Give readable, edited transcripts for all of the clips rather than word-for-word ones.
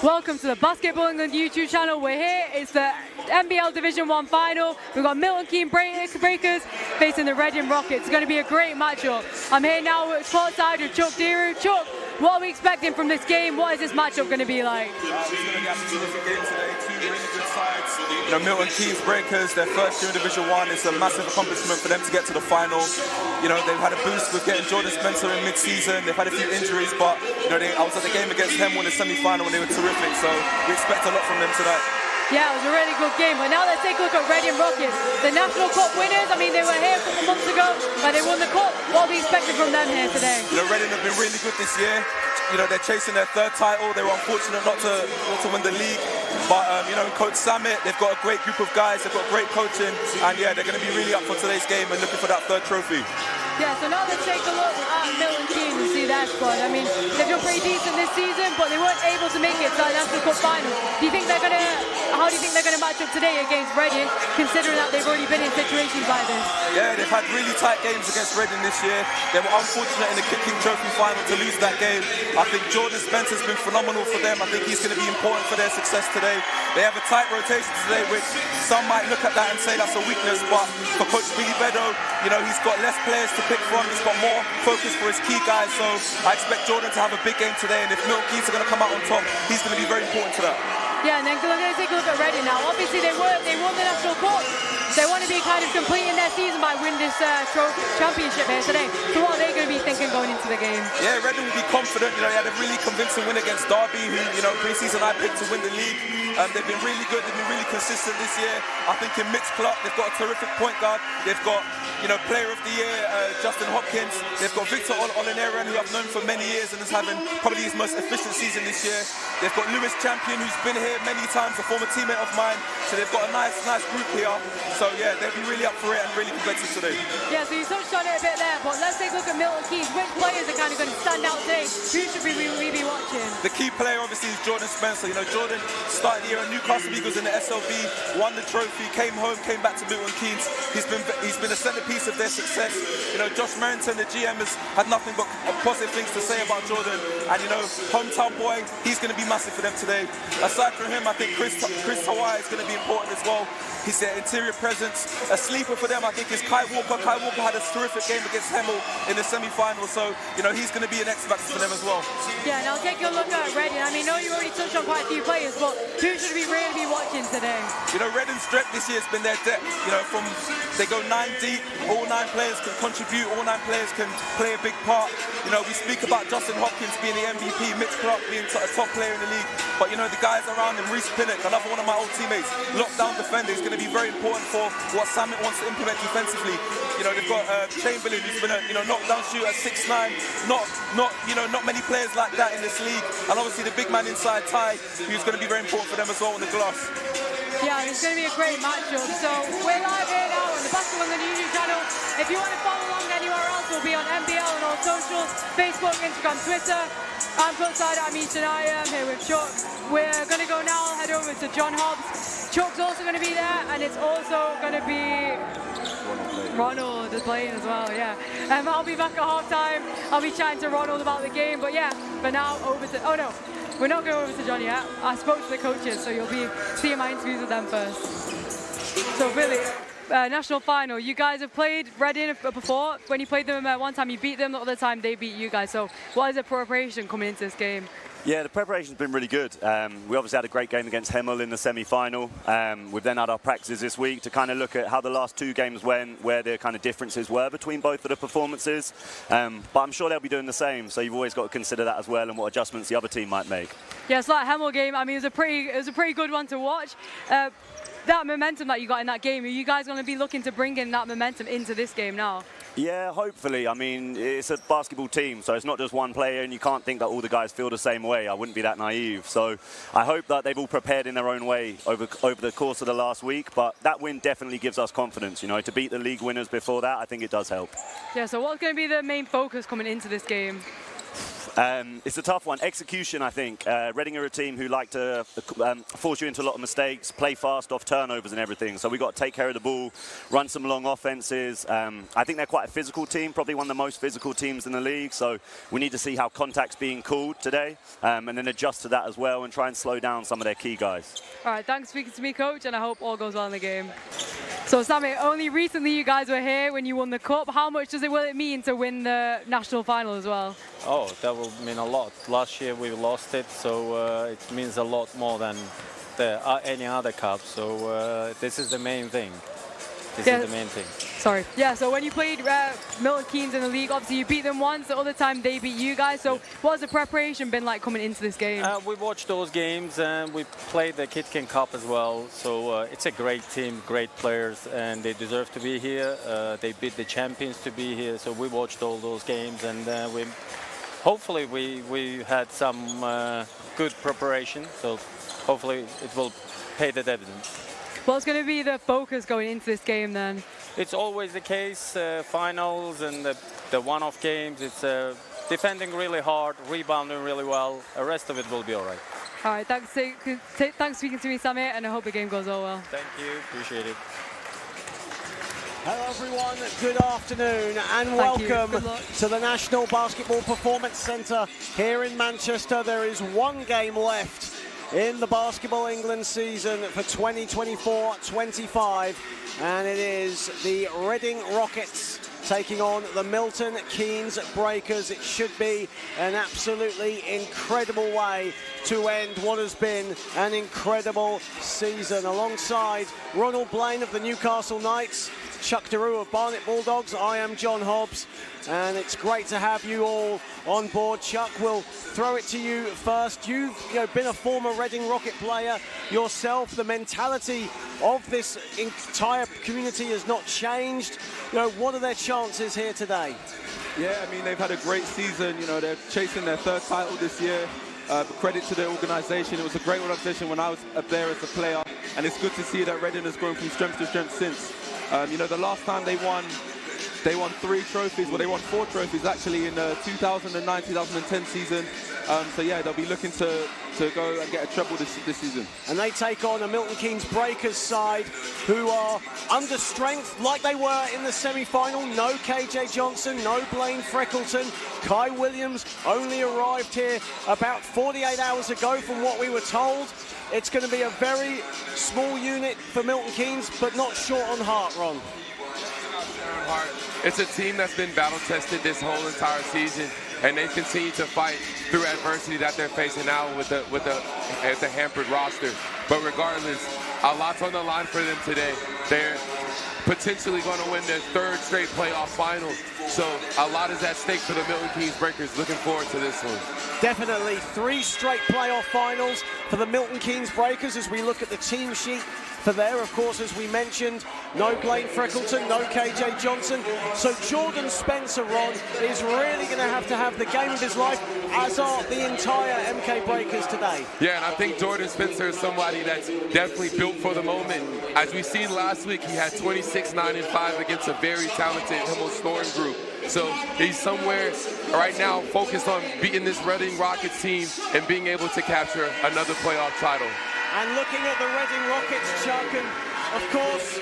Welcome to the Basketball England YouTube channel. We're here. It's the NBL Division 1 Final. We've got Milton Keynes Breakers facing the Reading Rockets. It's going to be a great matchup. I'm here now with courtside with Chuck Diru. Chuck, what are we expecting from this game? What is this matchup going to be like? It's going to be a terrific game today. Two really good sides. You know, Milton Keynes Breakers, their first year in Division 1. It's a massive accomplishment for them to get to the final. You know, they've had a boost with getting Jordan Spencer in mid-season. They've had a few injuries, but you know, I was at the game against Hemel in the semi-final and they were terrific. So we expect a lot from them tonight. Yeah, it was a really good game. But now let's take a look at Reading Rockets, the National Cup winners. I mean, they were here a couple of months ago, but they won the Cup. What are we expecting from them here today? You know, Reading have been really good this year. You know, they're chasing their third title. They were unfortunate not to win the league. But, you know, Coach Samet, they've got a great group of guys. They've got great coaching. And, yeah, they're going to be really up for today's game and looking for that third trophy. Yeah, so now let's take a look at Milton Keynes and see their squad. I mean, they've done pretty decent this season, but they weren't able to make it to the National Cup Final. How do you think they're gonna match up today against Reading, considering that they've already been in situations like this? Yeah, they've had really tight games against Reading this year. They were unfortunate in the KitKing Trophy Final to lose that game. I think Jordan Spencer's been phenomenal for them. I think he's going to be important for their success today. They have a tight rotation today, which some might look at that and say that's a weakness, but for Coach Billy Beddoe, you know, he's got less players to pick from. He's got more focus for his key guys, so I expect Jordan to have a big game today, and if Milton Keynes are going to come out on top, he's going to be very important to that. Yeah, and then we're going to take a look at Reading now. Obviously, they won the National Cup. They want to be kind of completing their season by winning this championship here today. So what are they going to be thinking going into the game? Yeah, Reading will be confident. You know, they had a really convincing win against Derby, who, you know, pre-season I picked to win the league. They've been really good. They've been really consistent this year. I think in Mitch Clark, they've got a terrific point guard. They've got, you know, Player of the Year, Justin Hopkins. They've got Victor Olinaran, who I've known for many years and is having probably his most efficient season this year. They've got Lewis Champion, who's been here many times, a former teammate of mine. So they've got a nice group here. So yeah, they'll be really up for it and really competitive today. Yeah, so you touched on it a bit there, but let's take a look at Milton Keynes. Which players are kind of going to stand out today? Who should we be watching? The key player obviously is Jordan Spencer. You know, Jordan started the year at Newcastle Eagles in the SLB, won the trophy, came home, came back to Milton Keynes. He's been a centerpiece of their success. You know, Josh Merrington, the GM, has had nothing but positive things to say about Jordan. And you know, hometown boy, he's going to be massive for them today. Aside from him, I think Chris Hawaii is going to be important as well. He's their interior presence. A sleeper for them, I think, is Kai Walker. Kai Walker had a terrific game against Hemel in the semi-final, so, you know, he's going to be an X-factor for them as well. Yeah, now take a look at Reading. I mean, I know you already touched on quite a few players, but who should we really be watching today? You know, Reading's strength this year has been their depth. You know, they go 9 deep, all 9 players can contribute, all 9 players can play a big part. You know, we speak about Justin Hopkins being the MVP, Mitch Clark being a top player in the league, but, you know, the guys around him, Reece Pinnock, another one of my old teammates, lockdown defender, is going to be very important for what Samet wants to implement defensively. You know, they've got Chamberlain, who's been a knockdown shooter at 6'9". Not many players like that in this league. And obviously the big man inside, Ty, who's going to be very important for them as well on the glass. Yeah, it's going to be a great matchup. So we're live here now on the Basketball on the YouTube channel. If you want to follow along anywhere else, we'll be on NBL and all socials, Facebook, Instagram, Twitter. I'm courtside, I'm I'm here with Chuck. We're going to go now, head over to John Hobbs. Chuck's also going to be there, and it's also going to be Ronald is playing as well, yeah. I'll be back at halftime. I'll be chatting to Ronald about the game, but yeah, for now, over to, oh no, we're not going over to John yet. I spoke to the coaches, so you'll be seeing my interviews with them first. So Billy, National Final, you guys have played Reading before. When you played them one time, you beat them, the other time they beat you guys. So what is the preparation coming into this game? Yeah, the preparation's been really good. We obviously had a great game against Hemel in the semi-final. We've then had our practices this week to kind of look at how the last 2 games went, where the kind of differences were between both of the performances. But I'm sure they'll be doing the same, so you've always got to consider that as well and what adjustments the other team might make. Yeah, it's like Hemel game. I mean, it was a pretty good one to watch. That momentum that you got in that game, are you guys going to be looking to bring in that momentum into this game now? Yeah, hopefully. I mean, it's a basketball team, so it's not just one player, and you can't think that all the guys feel the same way. I wouldn't be that naive. So I hope that they've all prepared in their own way over the course of the last week. But that win definitely gives us confidence. You know, to beat the league winners before that, I think it does help. Yeah, so what's going to be the main focus coming into this game? It's a tough one. Execution, I think. Reading are a team who like to force you into a lot of mistakes, play fast off turnovers and everything. So we've got to take care of the ball, run some long offenses. I think they're quite a physical team, probably one of the most physical teams in the league. So we need to see how contact's being called today and then adjust to that as well and try and slow down some of their key guys. All right, thanks for speaking to me, Coach, and I hope all goes well in the game. So, Sammy, only recently you guys were here when you won the Cup. How much will it mean to win the national final as well? Oh, that will mean a lot. Last year we lost it, so it means a lot more than any other cup. So this is the main thing. This is the main thing. Sorry. Yeah, so when you played Milton Keynes in the league, obviously you beat them once, the other time they beat you guys. So what has the preparation been like coming into this game? We watched those games and we played the KitKing Cup as well. So it's a great team, great players, and they deserve to be here. They beat the champions to be here. So we watched all those games, and hopefully we had some good preparation. So hopefully it will pay the dividends. What's going to be the focus going into this game then? It's always the case, finals and the one-off games. It's defending really hard, rebounding really well. The rest of it will be all right. All right, thanks for speaking to me, Sammy, and I hope the game goes all well. Thank you, appreciate it. Hello everyone, good afternoon and welcome to the National Basketball Performance Centre here in Manchester. There is one game left in the Basketball England season for 2024-25, and it is the Reading Rockets taking on the Milton Keynes Breakers. It should be an absolutely incredible way to end what has been an incredible season. Alongside Ronald Blaine of the Newcastle Knights, Chuck Daru of Barnet Bulldogs, I am John Hobbs, and it's great to have you all on board. Chuck, we'll throw it to you first. You've been a former Reading Rocket player yourself. The mentality of this entire community has not changed. What are their chances here today? Yeah, I mean, they've had a great season. They're chasing their third title this year. Credit to the organisation. It was a great organisation when I was up there as a player, and it's good to see that Reading has grown from strength to strength since. The last time they won 3 trophies. Well, they won 4 trophies actually in the 2009-2010 season. So yeah, they'll be looking to go and get a treble this season. And they take on a Milton Keynes Breakers side who are under strength like they were in the semi-final. No KJ Johnson, no Blaine Freckleton. Kai Williams only arrived here about 48 hours ago from what we were told. It's going to be a very small unit for Milton Keynes, but not short on heart, Ron. It's a team that's been battle-tested this whole entire season, and they continue to fight through adversity that they're facing now with the hampered roster. But regardless, a lot's on the line for them today. They're potentially going to win their 3rd straight playoff final. So a lot is at stake for the Milton Keynes Breakers. Looking forward to this one. Definitely 3 straight playoff finals for the Milton Keynes Breakers as we look at the team sheet for there. Of course, as we mentioned, no Blaine Freckleton, no KJ Johnson. So Jordan Spencer, Ron, is really going to have the game of his life, as are the entire MK Breakers today. Yeah, and I think Jordan Spencer is somebody that's definitely built for the moment. As we seen last week, he had 26, 9, and 5 against a very talented Himmel Storm group. So he's somewhere right now focused on beating this Reading Rockets team and being able to capture another playoff title. And looking at the Reading Rockets, Chuck, and of course,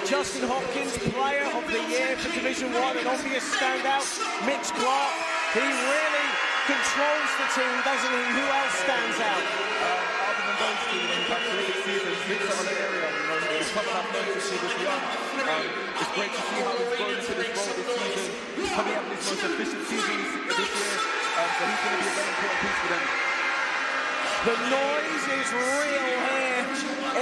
Justin Hopkins, Player of the Year for Division 1, an obvious standout. Mitch Clark, he really controls the team, doesn't he? Who else stands out? Other than those two, he's had a terrific season. He's been some of the area. He's coming up known to see this young. It's great to see how he's grown into this role this season. He's probably having his most efficient season this year. So he's going to be a very important piece for them. The noise is real here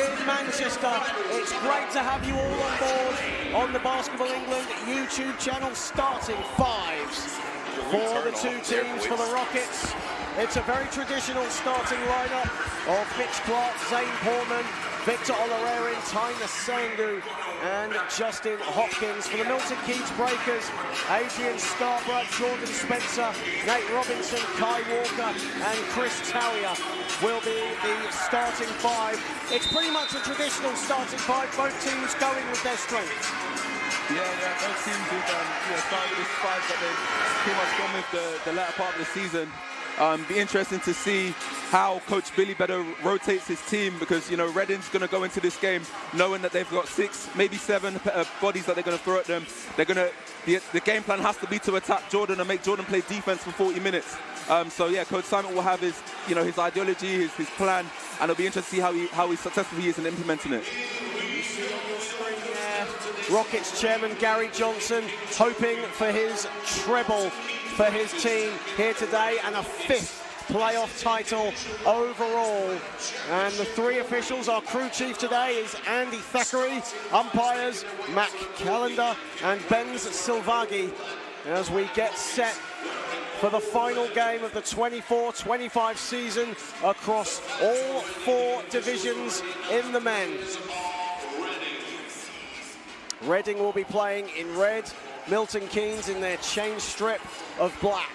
in Manchester. It's great to have you all on board on the Basketball England YouTube channel, starting 5s for the 2 teams for the Rockets. It's a very traditional starting lineup of Mitch Clark, Zane Portman, Victor Olarerin, Ty Nsangu, and Justin Hopkins. For the Milton Keynes Breakers, Adrian Scarborough, Jordan Spencer, Nate Robinson, Kai Walker, and Chris Talia will be the starting 5. It's pretty much a traditional starting 5, both teams going with their strengths. Yeah, both teams with started this fight that they've pretty much gone with the latter part of the season. Be interesting to see how Coach Billy Better rotates his team, because Reading's going to go into this game knowing that they've got 6, maybe 7 bodies that they're going to throw at them. The game plan has to be to attack Jordan and make Jordan play defense for 40 minutes. So yeah, Coach Simon will have his his ideology, his plan, and it'll be interesting to see how successful he is in implementing it. You see on your screen there, Rockets chairman Gary Johnson hoping for his treble for his team here today, and a 5th playoff title overall. And the 3 officials, our crew chief today is Andy Thackeray, umpires Mac Callender and Benz Silvagi, as we get set for the final game of the 24-25 season across all 4 divisions in the men. Reading will be playing in red, Milton Keynes in their change strip of black.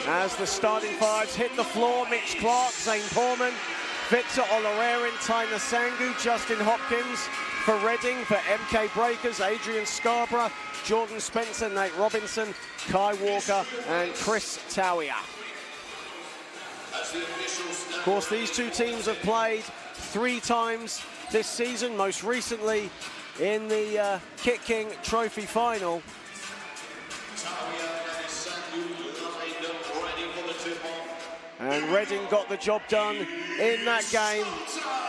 As the starting 5s hit the floor, Mitch Clark, Zane Porman, Victor Olarerin, Ty Nsangu, Justin Hopkins. For Reading, for MK Breakers, Adrian Scarborough, Jordan Spencer, Nate Robinson, Kai Walker and Chris Towia. Of course, these 2 teams have played 3 times this season, most recently in the KitKing Trophy Final. And Reading got the job done in that game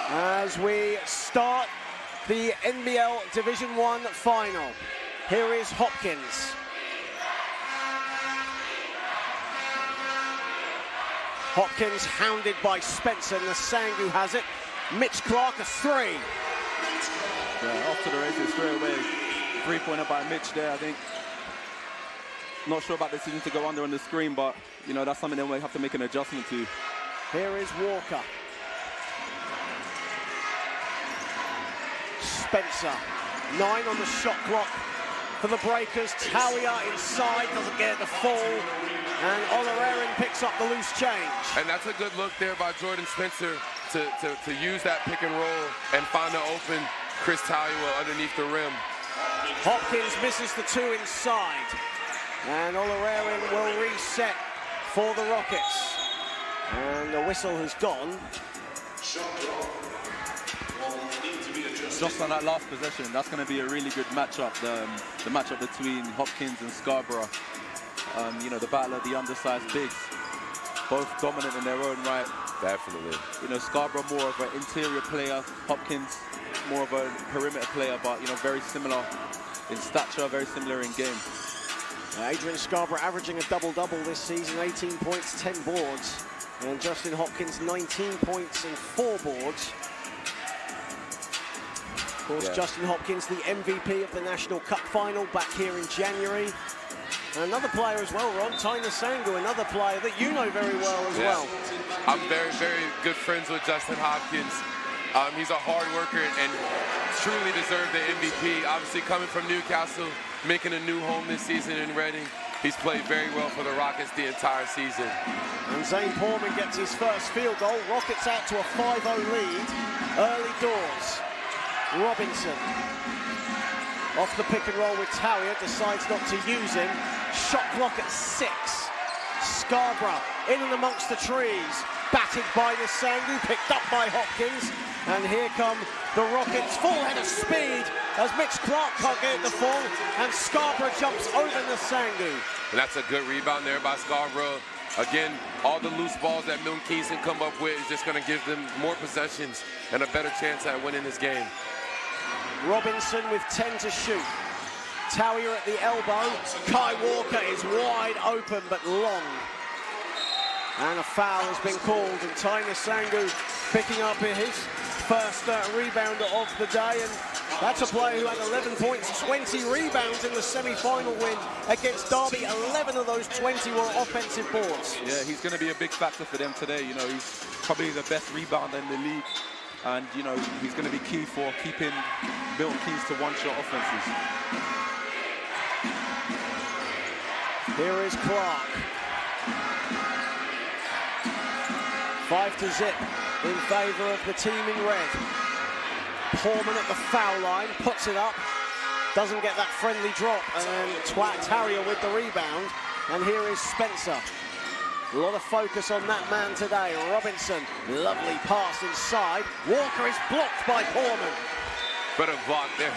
as we start the NBL Division 1 Final. Here is Hopkins. Hopkins hounded by Spencer. Nsangu has it. Mitch Clark, a 3. Yeah, off to the races straight away. 3-pointer by Mitch there, I think. Not sure about the decision to go under on the screen, but that's something they might have to make an adjustment to. Here is Walker. Spencer, 9 on the shot clock for the Breakers. Towia inside, doesn't get it to fall. And Olarerin picks up the loose change. And that's a good look there by Jordan Spencer to use that pick and roll and find an open Chris Towia underneath the rim. Hopkins misses the 2 inside. And Olarerin will reset for the Rockets. And the whistle has gone. Just on that last possession, that's going to be a really good matchup. The matchup between Hopkins and Scarborough. The battle of the undersized bigs. Both dominant in their own right. Definitely. Scarborough more of an interior player. Hopkins more of a perimeter player, but very similar in stature, very similar in game. Adrian Scarborough averaging a double-double this season, 18 points, 10 boards. And Justin Hopkins, 19 points and 4 boards. Of course, Justin Hopkins, the MVP of the National Cup Final back here in January. And another player as well, Ron, Ty Nsangu, another player that you know very well as well. I'm very, very good friends with Justin Hopkins. He's a hard worker and truly deserved the MVP. Obviously coming from Newcastle, making a new home this season in Reading. He's played very well for the Rockets the entire season. And Zane Porman gets his first field goal. Rockets out to a 5-0 lead early doors. Robinson off the pick and roll with Towia, decides not to use him. Shot clock at 6. Scarborough in and amongst the trees. Batted by Nsangu, picked up by Hopkins. And here come the Rockets, full head of speed as Mitch Clark can't get it to fall. And Scarborough jumps over Nsangu. And that's a good rebound there by Scarborough. Again, all the loose balls that Milton Keynes can come up with is just going to give them more possessions and a better chance at winning this game. Robinson with 10 to shoot. Towia at the elbow. Kai Walker is wide open but long. And a foul has been called, and Ty Nsangu picking up his first rebound of the day. And that's a player who had 11 points, 20 rebounds in the semi-final win against Derby. 11 of those 20 were offensive boards. Yeah, he's going to be a big factor for them today. He's probably the best rebounder in the league. And, he's going to be key for keeping Milton Keynes to one-shot offenses. Here is Clark. 5-0 in favor of the team in red. Porman at the foul line, puts it up. doesn't get that friendly drop, and then Tarrier with the rebound. And here is Spencer. A lot of focus on that man today. Robinson, lovely pass inside. Walker is blocked by Foreman. But a block there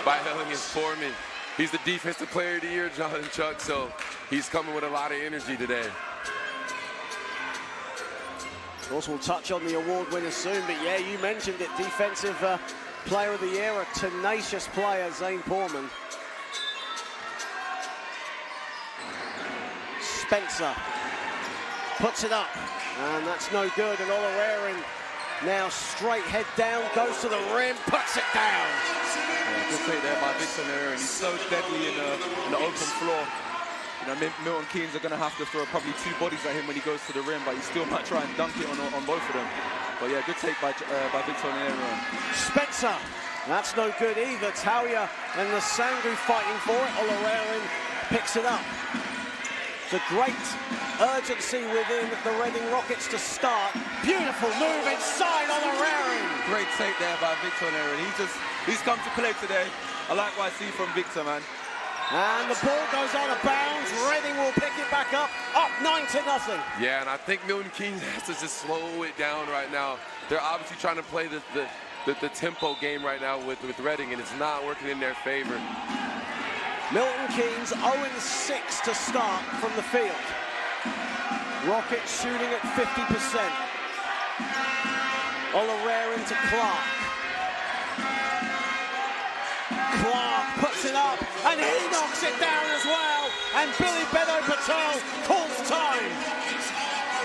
by Elliot Foreman. He's the defensive player of the year, John and Chuck, so he's coming with a lot of energy today. Of course, we'll touch on the award winners soon, but yeah, you mentioned it. Defensive player of the year, a tenacious player, Zane Foreman. Spencer puts it up, and that's no good. And Olarerin now straight head down, goes to the rim, puts it down. Yeah, good take there by Victor Olarerin. He's so deadly in the open floor. You know, Milton Keynes are going to have to throw probably 2 bodies at him when he goes to the rim, but he still might try and dunk it on both of them. But yeah, good take by Victor Olarerin. Spencer, that's no good either. Talia and Nsangu fighting for it. Olarerin picks it up. The great urgency within the Reading Rockets to start. Beautiful move inside Olarerin. Great take there by Victor Olarerin. He's come to play today. I like what I see from Victor, man. And the ball goes out of bounds. Reading will pick it back up 9-0. Yeah, and I think Milton Keynes has to just slow it down right now. They're obviously trying to play the tempo game right now with Reading, and it's not working in their favor. Milton Keynes 0-6 to start from the field. Rockets shooting at 50%. Olarerin to Clark. Clark puts it up, and he knocks it down as well. And Billy Bedo-Patel calls time.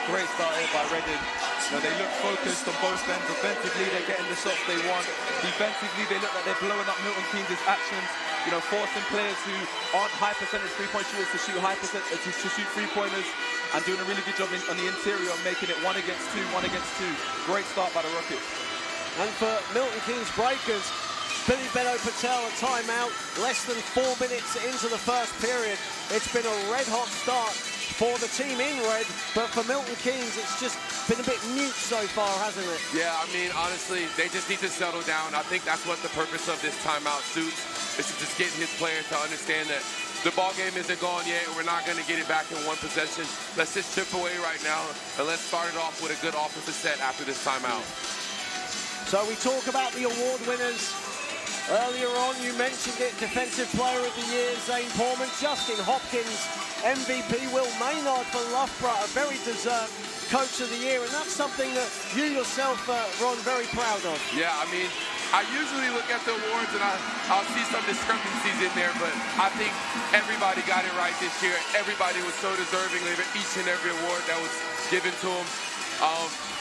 Great start here by Reading. You know, they look focused on both ends. Offensively, they're getting the shots they want. Defensively, they look like they're blowing up Milton Keynes' actions. You know, forcing players who aren't high percentage three-point shooters to shoot to shoot three-pointers, and doing a really good job on the interior, making it 1 against 2, 1 against 2. Great start by the Rockets. And for Milton Keynes Breakers, Billy Bedo-Patel a timeout, less than 4 minutes into the first period. It's been a red-hot start for the team in red, but for Milton Keynes, it's just been a bit mute so far, hasn't it? Yeah, I mean, honestly, they just need to settle down. I think that's what the purpose of this timeout suits, is to just get his players to understand that the ball game isn't gone yet, and we're not going to get it back in one possession. Let's just chip away right now, and let's start it off with a good offensive set after this timeout. So we talk about the award winners. Earlier on, you mentioned it, Defensive Player of the Year, Zane Foreman, Justin Hopkins, MVP Will Maynard for Loughborough, a very deserved Coach of the Year, and that's something that you yourself, Ron, very proud of. Yeah, I mean, I usually look at the awards and I'll see some discrepancies in there, but I think everybody got it right this year. Everybody was so deserving of each and every award that was given to them.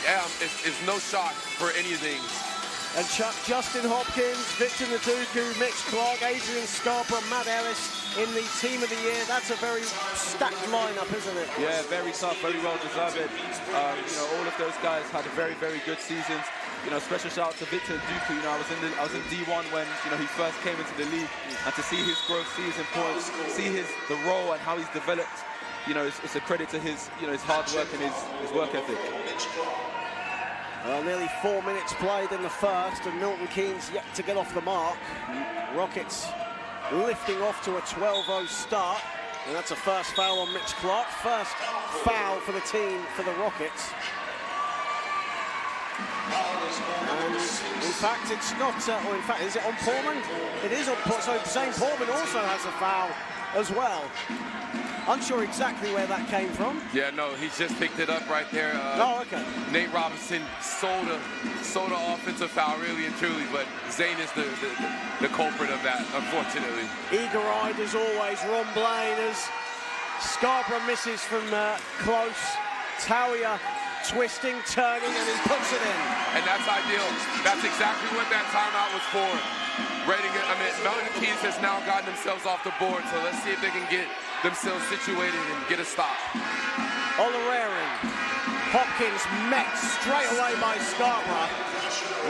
Yeah, it's no shock for anything. And Chuck, Justin Hopkins, Victor Ndugu, Mitch Clark, Adrian Scarborough, Matt Ellis in the Team of the Year. That's a very stacked lineup, isn't it? Yeah, very tough, very well deserved. You know, all of those guys had very, very good seasons. You know, special shout out to Victor Ndugu. You know, I was in D1 when he first came into the league, and to see his growth, see his importance, see the role and how he's developed. You know, it's a credit to his his hard work and his work ethic. Well, nearly 4 minutes played in the first, and Milton Keynes yet to get off the mark. Rockets lifting off to a 12-0 start, and that's a first foul on Mitch Clark. First foul for the team for the Rockets. And in fact, it's not, or in fact, is it on Foreman? It is on, so Zane Foreman also has a foul as well. Unsure exactly where that came from. Yeah, no, he just picked it up right there. Oh, okay. Nate Robinson sold a offensive foul, really and truly, but Zane is the culprit of that, unfortunately. Eager-eyed as always, Ron Blaine, as Scarborough misses from close. Talia twisting, turning, and he puts it in. And that's ideal. That's exactly what that timeout was for. Milton Keynes has now gotten themselves off the board, so let's see if they can get themselves situated and get a stop. Olarerin, Hopkins met straight away by Scarborough,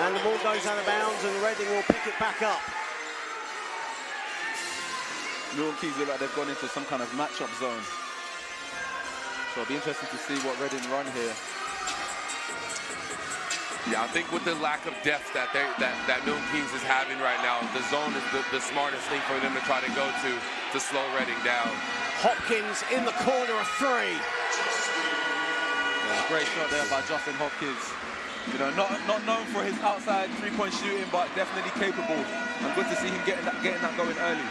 and the ball goes out of bounds, and Reading will pick it back up. Milton Keynes look like they've gone into some kind of matchup zone, so it'll be interesting to see what Reading run here. Yeah, I think with the lack of depth that Milton Keynes is having right now, the zone is the smartest thing for them to try to go to slow Reading down. Hopkins in the corner, a three. Yeah, great shot there by Justin Hopkins. You know, not known for his outside three-point shooting, but definitely capable. And good to see him getting that going early.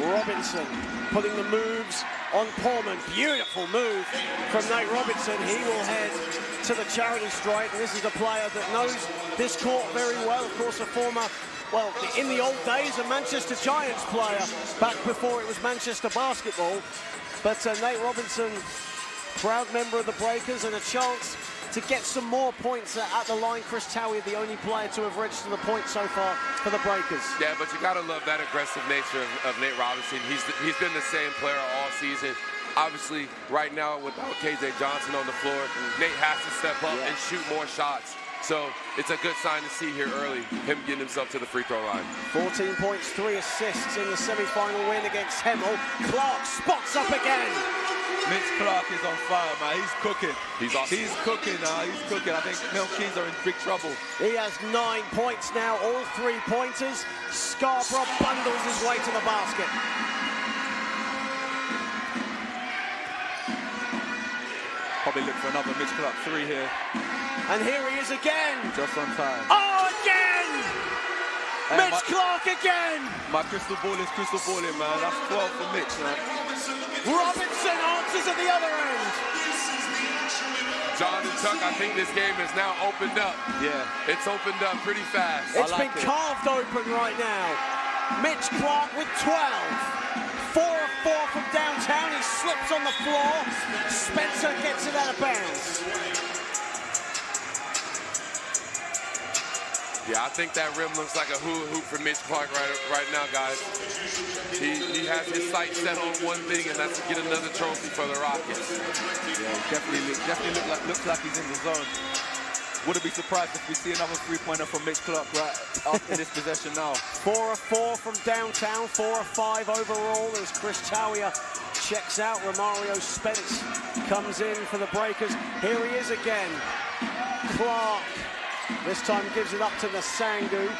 Robinson putting the moves on Pullman. Beautiful move from Nate Robinson. He will head to the charity stripe. And this is a player that knows this court very well. Of course, a former, well, in the old days, a Manchester Giants player, back before it was Manchester basketball. But Nate Robinson, proud member of the Breakers, and a chance to get some more points at the line. Chris Towie, the only player to have registered the point so far for the Breakers. Yeah, but you got to love that aggressive nature of Nate Robinson. He's been the same player all season. Obviously, right now, without KJ Johnson on the floor, Nate has to step up and shoot more shots. So it's a good sign to see here early, him getting himself to the free throw line. 14 points, 3 assists in the semi-final win against Hemel. Clark spots up again. Mitch Clark is on fire, man. He's cooking. He's awesome. He's cooking now. He's cooking. I think Milton Keynes are in big trouble. He has 9 points now, all 3-pointers. Scarborough bundles his way to the basket. Probably look for another Mitch Clark 3 here. And here he is again. Just on time. Oh, again! Hey, Mitch Clark again! My crystal ball is crystal balling, man. That's 12 for Mitch, man. Robinson answers at the other end. John and Chuck, I think this game is now opened up. Yeah. It's opened up pretty fast. It's been carved open right now. Mitch Clark with 12. 4 of 4 from downtown. He slips on the floor. Spencer gets it out of bounds. Yeah, I think that rim looks like a hula hoop for Mitch Clark right now, guys. He has his sights set on one thing, and that's to get another trophy for the Rockets. Yeah, definitely looks like he's in the zone. Wouldn't be surprised if we see another three-pointer from Mitch Clark right after this possession now. 4 of 4 from downtown, 4 of 5 overall as Chris Towie checks out. Romario Spence comes in for the Breakers. Here he is again. Clark this time gives it up to Nsangu.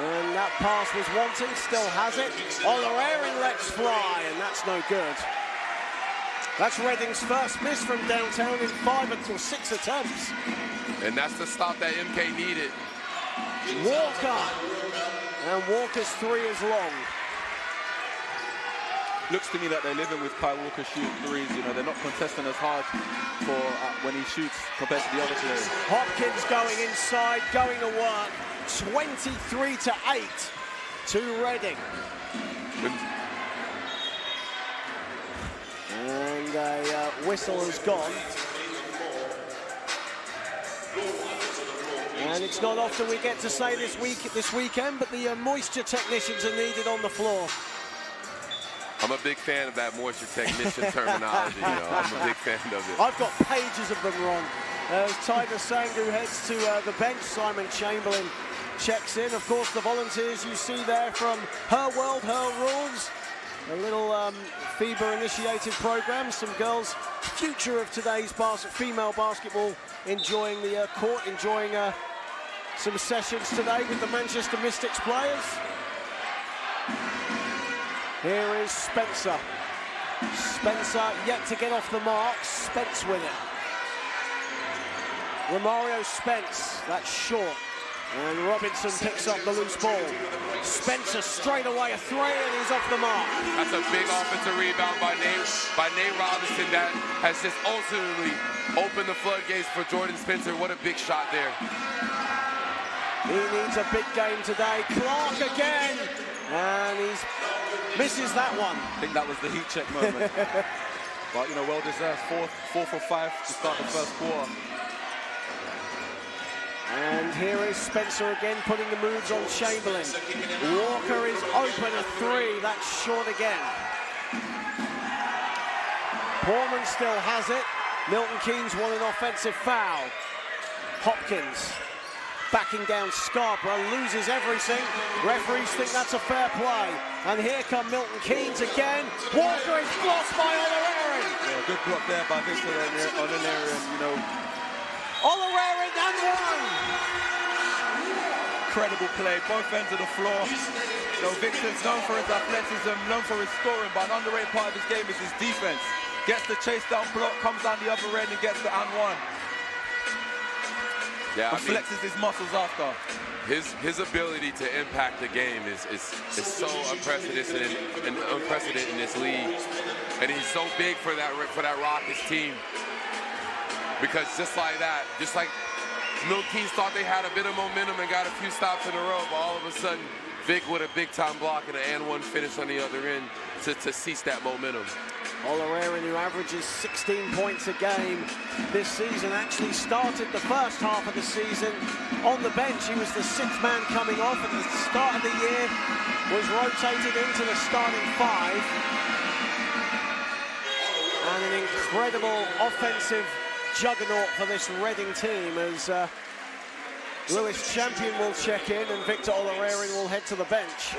And that pass was wanting, still has it. Olarin lets fly, and that's no good. That's Reading's first miss from downtown in 5 until 6 attempts. And that's the stop that MK needed. Walker. And Walker's 3 is long. Looks to me like they're living with Kai Walker shooting threes. You know, they're not contesting as hard for when he shoots compared to the other players. Hopkins going inside, going to work. 23-8 to Reading. And a whistle has gone. And it's not often we get to say this weekend, but the moisture technicians are needed on the floor. I'm a big fan of that moisture technician terminology. You know, I'm a big fan of it. I've got pages of them wrong. As Ty Nsangu heads to the bench, Simon Chamberlain checks in. Of course, the volunteers you see there from Her World, Her Rules. A little FIBA-initiated program. Some girls, future of today's female basketball, enjoying the court, enjoying some sessions today with the Manchester Mystics players. Here is Spencer. Spencer yet to get off the mark. Spence with it. Romario Spence, that's short. And Robinson picks up the loose ball. Spencer straight away a 3, and he's off the mark. That's a big offensive rebound by Nate Robinson that has just ultimately opened the floodgates for Jordan Spencer. What a big shot there. He needs a big game today. Clark again, and he misses that one. I think that was the heat check moment. But, you know, well deserved. 4 for 5 to start the first quarter. And here is Spencer again, putting the moves on Chamberlain. Walker is open, a 3. That's short again. Portman still has it. Milton Keynes won an offensive foul. Hopkins backing down Scarborough, loses everything. Referees think that's a fair play. And here come Milton Keynes again. Walker is blocked by Olarin. Yeah, good block there by Victor Olarin, you know. Olarin and one. Incredible play, both ends of the floor. You know, Victor's known for his athleticism, known for his scoring, but an underrated part of his game is his defense. Gets the chase down block, comes down the other end and gets the and one. Yeah, and flexes his muscles after. His ability to impact the game is so unprecedented in this league, and he's so big for that Rockets team, because just like that, just like Milton Keynes thought they had a bit of momentum and got a few stops in a row, but all of a sudden Vic with a big-time block and an and-one finish on the other end to cease that momentum. Olorarian, who averages 16 points a game this season, actually started the first half of the season on the bench. He was the sixth man coming off at the start of the year, was rotated into the starting five. And an incredible offensive juggernaut for this Reading team as Lewis Champion will check in and Victor Olorarian will head to the bench.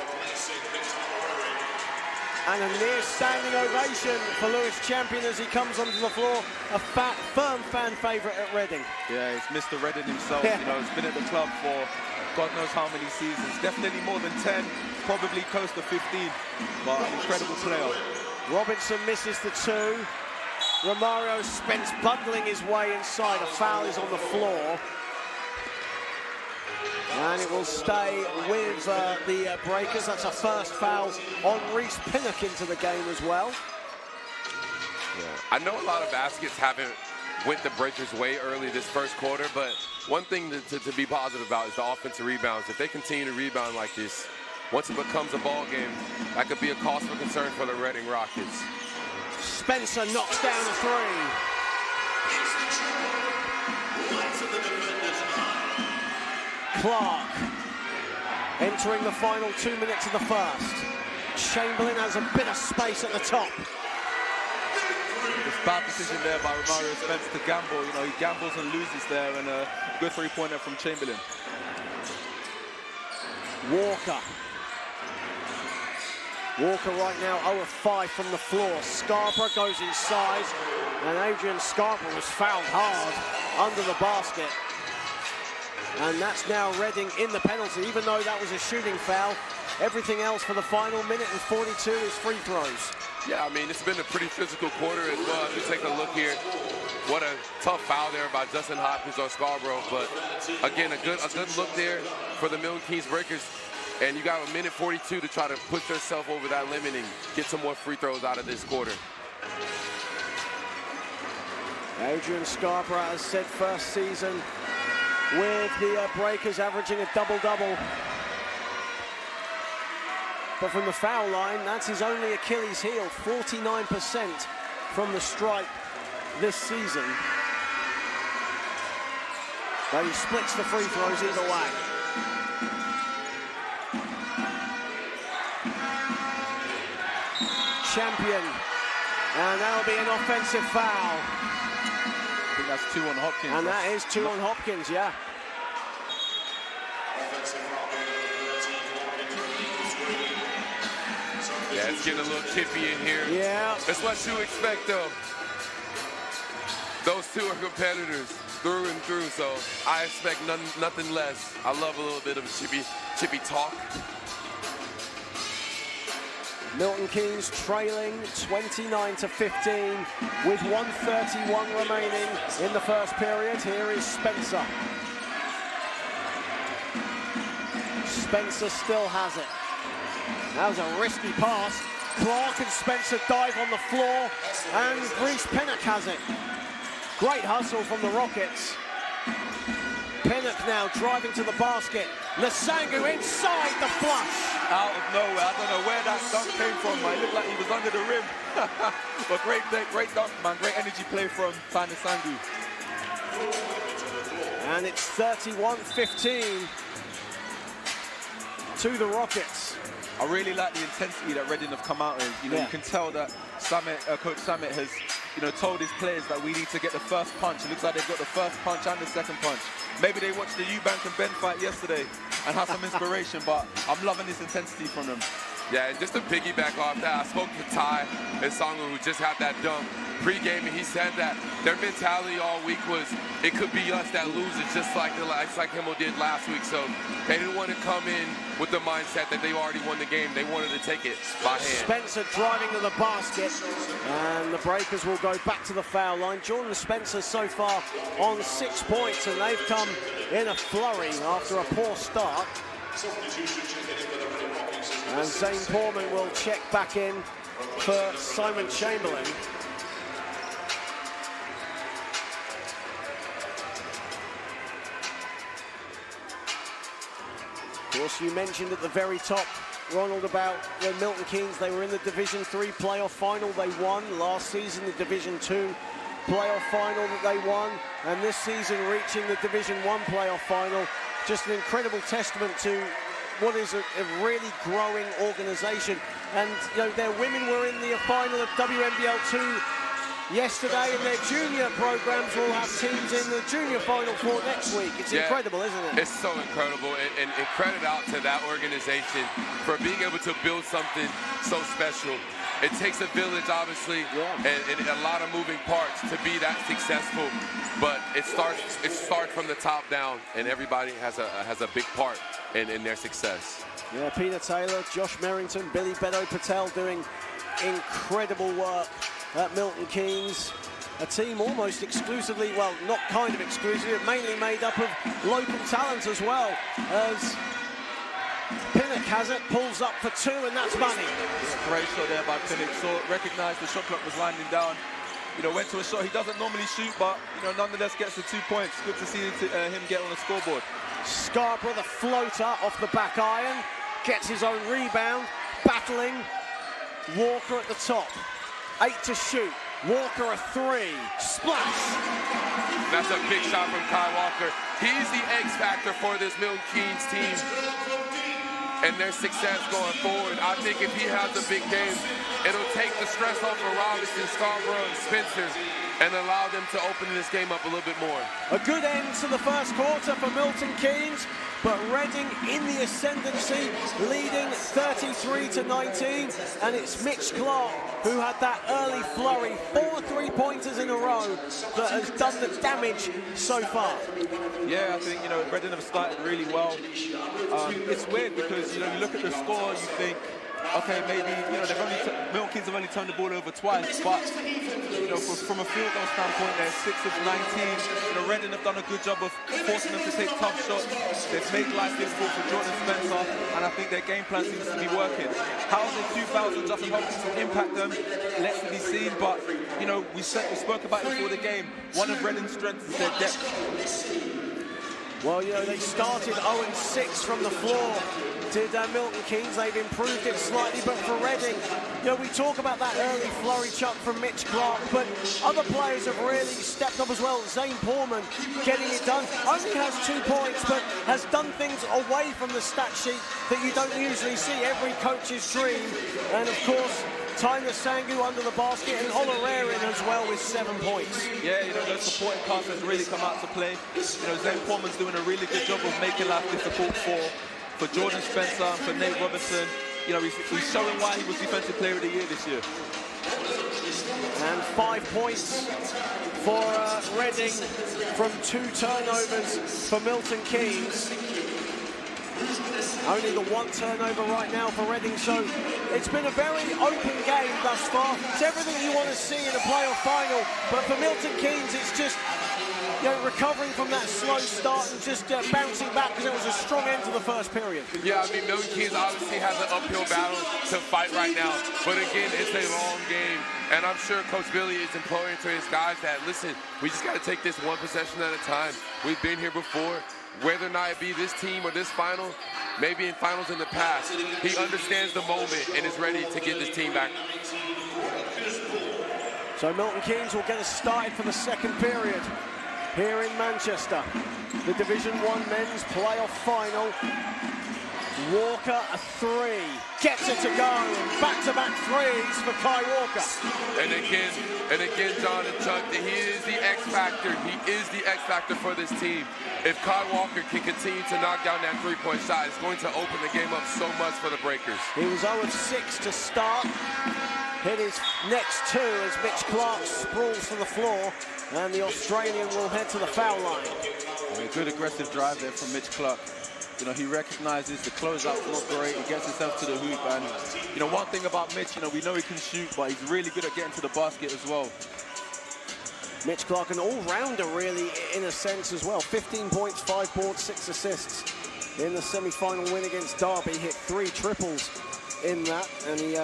And a near standing ovation for Lewis Champion as he comes onto the floor, a firm fan favourite at Reading. Yeah, it's Mr. Reading himself. Yeah. You know, he's been at the club for God knows how many seasons. Definitely more than 10, probably close to 15, but an incredible player. Robinson misses the two. Romario Spence bundling his way inside. A foul is on the floor. And it will stay with the Breakers. That's a first foul on Reese Pinnock into the game as well. Yeah. I know a lot of baskets haven't went the Breakers' way early this first quarter, but one thing to be positive about is the offensive rebounds. If they continue to rebound like this, once it becomes a ball game, that could be a cause for concern for the Reading Rockets. Spencer knocks down a three. Clark entering the final 2 minutes of the first. Chamberlain has a bit of space at the top. It's bad decision there by Romario Spence to gamble. You know, he gambles and loses there, and a good three-pointer from Chamberlain. Walker right now 0 of 5 from the floor. Scarborough goes inside, and Adrian Scarborough was fouled hard under the basket. And that's now Reading in the penalty, even though that was a shooting foul. Everything else for the final minute and 42 is free throws. Yeah, I mean, it's been a pretty physical quarter as well. If you take a look here, what a tough foul there by Justin Hopkins on Scarborough. But again, a good look there for the Milton Keynes Breakers. And you got a minute 42 to try to push yourself over that limit and get some more free throws out of this quarter. Adrian Scarborough, as said, first season with the Breakers, averaging a double-double. But from the foul line, that's his only Achilles heel, 49% from the stripe this season. But he splits the free throws either way. Champion, and that'll be an offensive foul. I think that's 2 on Hopkins. And that is 2 on Hopkins, yeah. Yeah, it's getting a little chippy in here. Yeah. That's what you expect, though. Those two are competitors through and through, so I expect nothing less. I love a little bit of chippy talk. Milton Keynes trailing 29-15 with 1:31 remaining in the first period. Here is Spencer. Spencer still has it. That was a risky pass. Clark and Spencer dive on the floor, and Reese Pinnock has it. Great hustle from the Rockets. Pinnock now driving to the basket. Nsangu inside the flush. Out of nowhere. I don't know where that dunk came from, man. It looked like he was under the rim. But great dunk, man. Great energy play from Ty Nsangu. And it's 31-15 to the Rockets. I really like the intensity that Reading have come out with. You know, Yeah. you can tell that Coach Samet has, you know, told his players that we need to get the first punch. It looks like they've got the first punch and the second punch. Maybe they watched the Eubank and Ben fight yesterday and have some inspiration, but I'm loving this intensity from them. Yeah, and just to piggyback off that, I spoke to Ty Nsangu, who just had that dunk. pregame, and he said that their mentality all week was it could be us that loses, just like Himmel did last week. So they didn't want to come in with the mindset that they already won the game. They wanted to take it by hand. Spencer driving to the basket, and the Breakers will go back to the foul line. Jordan Spencer so far on 6 points, and they've come in a flurry after a poor start. And Zane Portman will check back in for Simon Chamberlain. Of course, you mentioned at the very top, Ronald, about Milton Keynes. They were in the Division 3 playoff final. They won last season, the Division 2 playoff final that they won, and this season reaching the Division 1 playoff final. Just an incredible testament to what is a really growing organization. And you know, their women were in the final of WNBL2 yesterday, and their junior programs will have teams in the junior final for next week. It's incredible, isn't it? It's so incredible, and credit out to that organization for being able to build something so special. It takes a village, obviously, and a lot of moving parts to be that successful. But it starts from the top down, and everybody has a big part in their success. Yeah, Peter Taylor, Josh Merrington, Billy Bedo Patel doing incredible work at Milton Keynes. A team almost exclusively, well, not kind of exclusively, but mainly made up of local talent as well, as Pinnock has it, pulls up for 2, and that's money. Great shot there by Pinnock. So recognized the shot clock was winding down. You know, went to a shot he doesn't normally shoot, but you know, nonetheless gets the 2 points. Good to see him get on the scoreboard. Scarborough, the floater off the back iron, gets his own rebound, battling Walker at the top. 8 to shoot. Walker a 3. Splash! That's a big shot from Kai Walker. He's the X factor for this Milton Keynes team and their success going forward. I think if he has a big game, it'll take the stress off of Robinson, Scarborough, and Spencer and allow them to open this game up a little bit more. A good end to the first quarter for Milton Keynes, but Reading in the ascendancy, leading 33-19, and it's Mitch Clark who had that early flurry, 4 3-pointers in a row that has done the damage so far. Yeah, I think, you know, Reading have started really well. It's weird because, you know, you look at the score, you think, okay, maybe, you know, Milton Keynes have only turned the ball over twice, but, you know, from a field goal standpoint, they're 6 of 19. You know, Reading have done a good job of forcing them to take tough shots. They've made life difficult for Jordan Spencer, and I think their game plan seems to be working. How the 2000 Justin Hopkins will impact them, let's be seen, but, you know, we spoke about it before the game. One of Reading's strengths is their depth. Well, you know, they started 0-6 from the floor. Did Milton Keynes, they've improved it slightly, but for Reading, you know, we talk about that early flurry chuck from Mitch Clark, but other players have really stepped up as well. Zane Portman getting it done, only has 2 points, but has done things away from the stat sheet that you don't usually see, every coach's dream. And of course, Ty Nsangu under the basket, and Olarerin as well with 7 points. Yeah, you know, those supporting cast has really come out to play. You know, Zane Portman's doing a really good job of making life difficult for Jordan Spencer, for Nate Robinson. You know, he's showing why he was Defensive Player of the Year this year. And 5 points for Reading from 2 turnovers for Milton Keynes. Only the 1 turnover right now for Reading, so it's been a very open game thus far. It's everything you want to see in a playoff final, but for Milton Keynes, it's just, you know, recovering from that slow start and just bouncing back, because it was a strong end to the first period. Yeah, I mean, Milton Keynes obviously has an uphill battle to fight right now, but again, it's a long game, and I'm sure Coach Billy is imploring to his guys that, listen, we just got to take this 1 possession at a time. We've been here before. Whether or not it be this team or this final, maybe in finals in the past, he understands the moment and is ready to get this team back. So Milton Keynes will get us started for the second period here in Manchester. The Division 1 men's playoff final. Walker a 3, gets it to go. Back-to-back threes for Kai Walker. And again, John and Chuck, he is the X factor. He is the X factor for this team. If Kai Walker can continue to knock down that 3-point shot, it's going to open the game up so much for the Breakers. He was 0 of 6 to start. hit his next two as Mitch Clark sprawls to the floor, and the Australian will head to the foul line. A good aggressive drive there from Mitch Clark. You know, he recognizes the closeout's not great. He gets himself to the hoop, and you know, one thing about Mitch, you know, we know he can shoot, but he's really good at getting to the basket as well. Mitch Clark, an all-rounder really, in a sense as well. 15 points, 5 boards, 6 assists in the semi-final win against Derby. Hit 3 triples in that, and he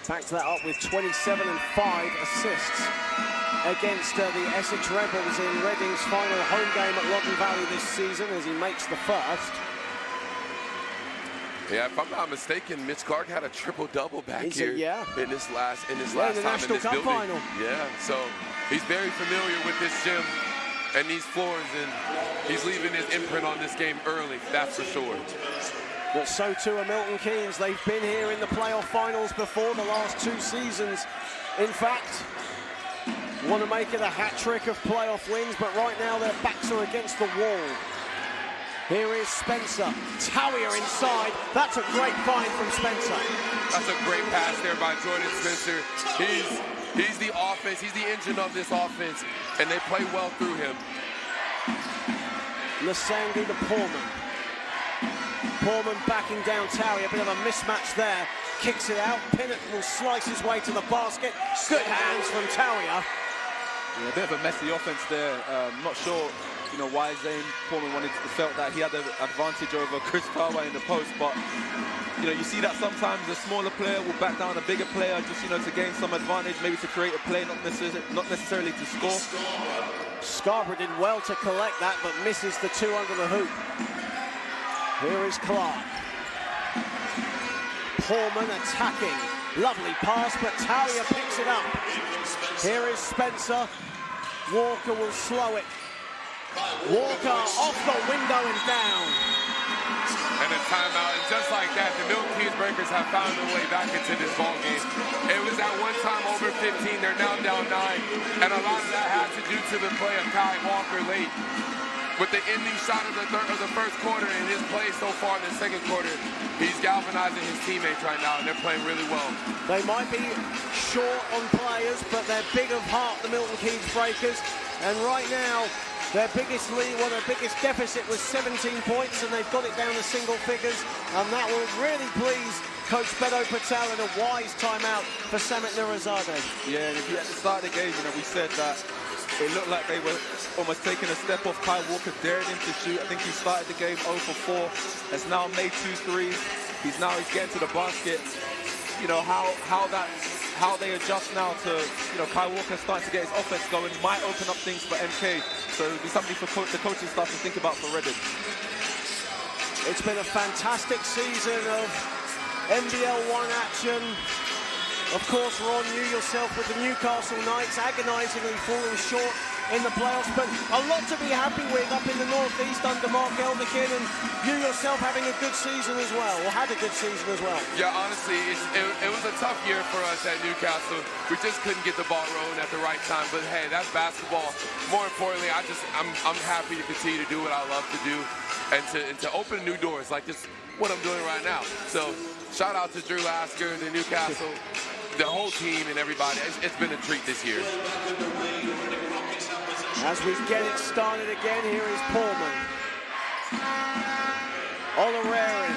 backed that up with 27 and 5 assists against the Essex Rebels in Reading's final home game at Loddon Valley this season, as he makes the first. Yeah, if I'm not mistaken, Mitch Clark had a triple-double back here in this last time in this building. Final. Yeah, so he's very familiar with this gym and these floors, and he's leaving his imprint on this game early, that's for sure. But so too are Milton Keynes. They've been here in the playoff finals before the last 2 seasons. In fact, want to make it a hat-trick of playoff wins, but right now their backs are against the wall. Here is Spencer. Towier inside. That's a great find from Spencer. That's a great pass there by Jordan Spencer. He's the offense. He's the engine of this offense, and they play well through him. Nsangu to Pullman. Pullman backing down Towier. A bit of a mismatch there. Kicks it out. Pinnett will slice his way to the basket. Good hands from Towier. Yeah, a bit of a messy offense there. Not sure, you know, why Zane Pullman felt that he had the advantage over Chris Carway in the post, but you know, you see that sometimes a smaller player will back down a bigger player just, you know, to gain some advantage, maybe to create a play, not necessarily to score. Scarborough did well to collect that, but misses the 2 under the hoop. Here is Clark. Pullman attacking. Lovely pass, but Towier picks it up. Here is Spencer. Walker will slow it. Walker off the window and down. And a timeout, and just like that, the Milton Keynes Breakers have found their way back into this ball game. It was at one time over 15, they're now down 9, and a lot of that has to do to the play of Kai Walker late. With the ending shot of the first quarter and his play so far in the second quarter, he's galvanizing his teammates right now, and they're playing really well. They might be short on players, but they're big of heart, the Milton Keynes Breakers. And right now, their biggest lead, their biggest deficit was 17 points, and they've got it down to single figures, and that will really please Coach Beto Patel in a wise timeout for Samit Nurizade. Yeah, and if you at the start of the game, you know, we said that it looked like they were almost taking a step off. Kai Walker dared him to shoot. I think he started the game 0 for 4. Has now made 2 threes. He's getting to the basket. You know, how they adjust now to, you know, Kai Walker starting to get his offense going might open up things for MK. So it'll be something for the coaching staff to think about for Reading. It's been a fantastic season of NBL1 action. Of course, Ron, you yourself with the Newcastle Knights agonisingly falling short in the playoffs, but a lot to be happy with up in the northeast under Mark Elderkin, and you yourself having a good season as well, or had a good season as well. Yeah, honestly, it was a tough year for us at Newcastle. We just couldn't get the ball rolling at the right time, but hey, that's basketball. More importantly, I'm happy to continue to do what I love to do, and to open new doors like this, what I'm doing right now. So shout out to Drew Lasker and the Newcastle, the whole team and everybody. It's been a treat this year. As we get it started again, here is Pullman. Olarerin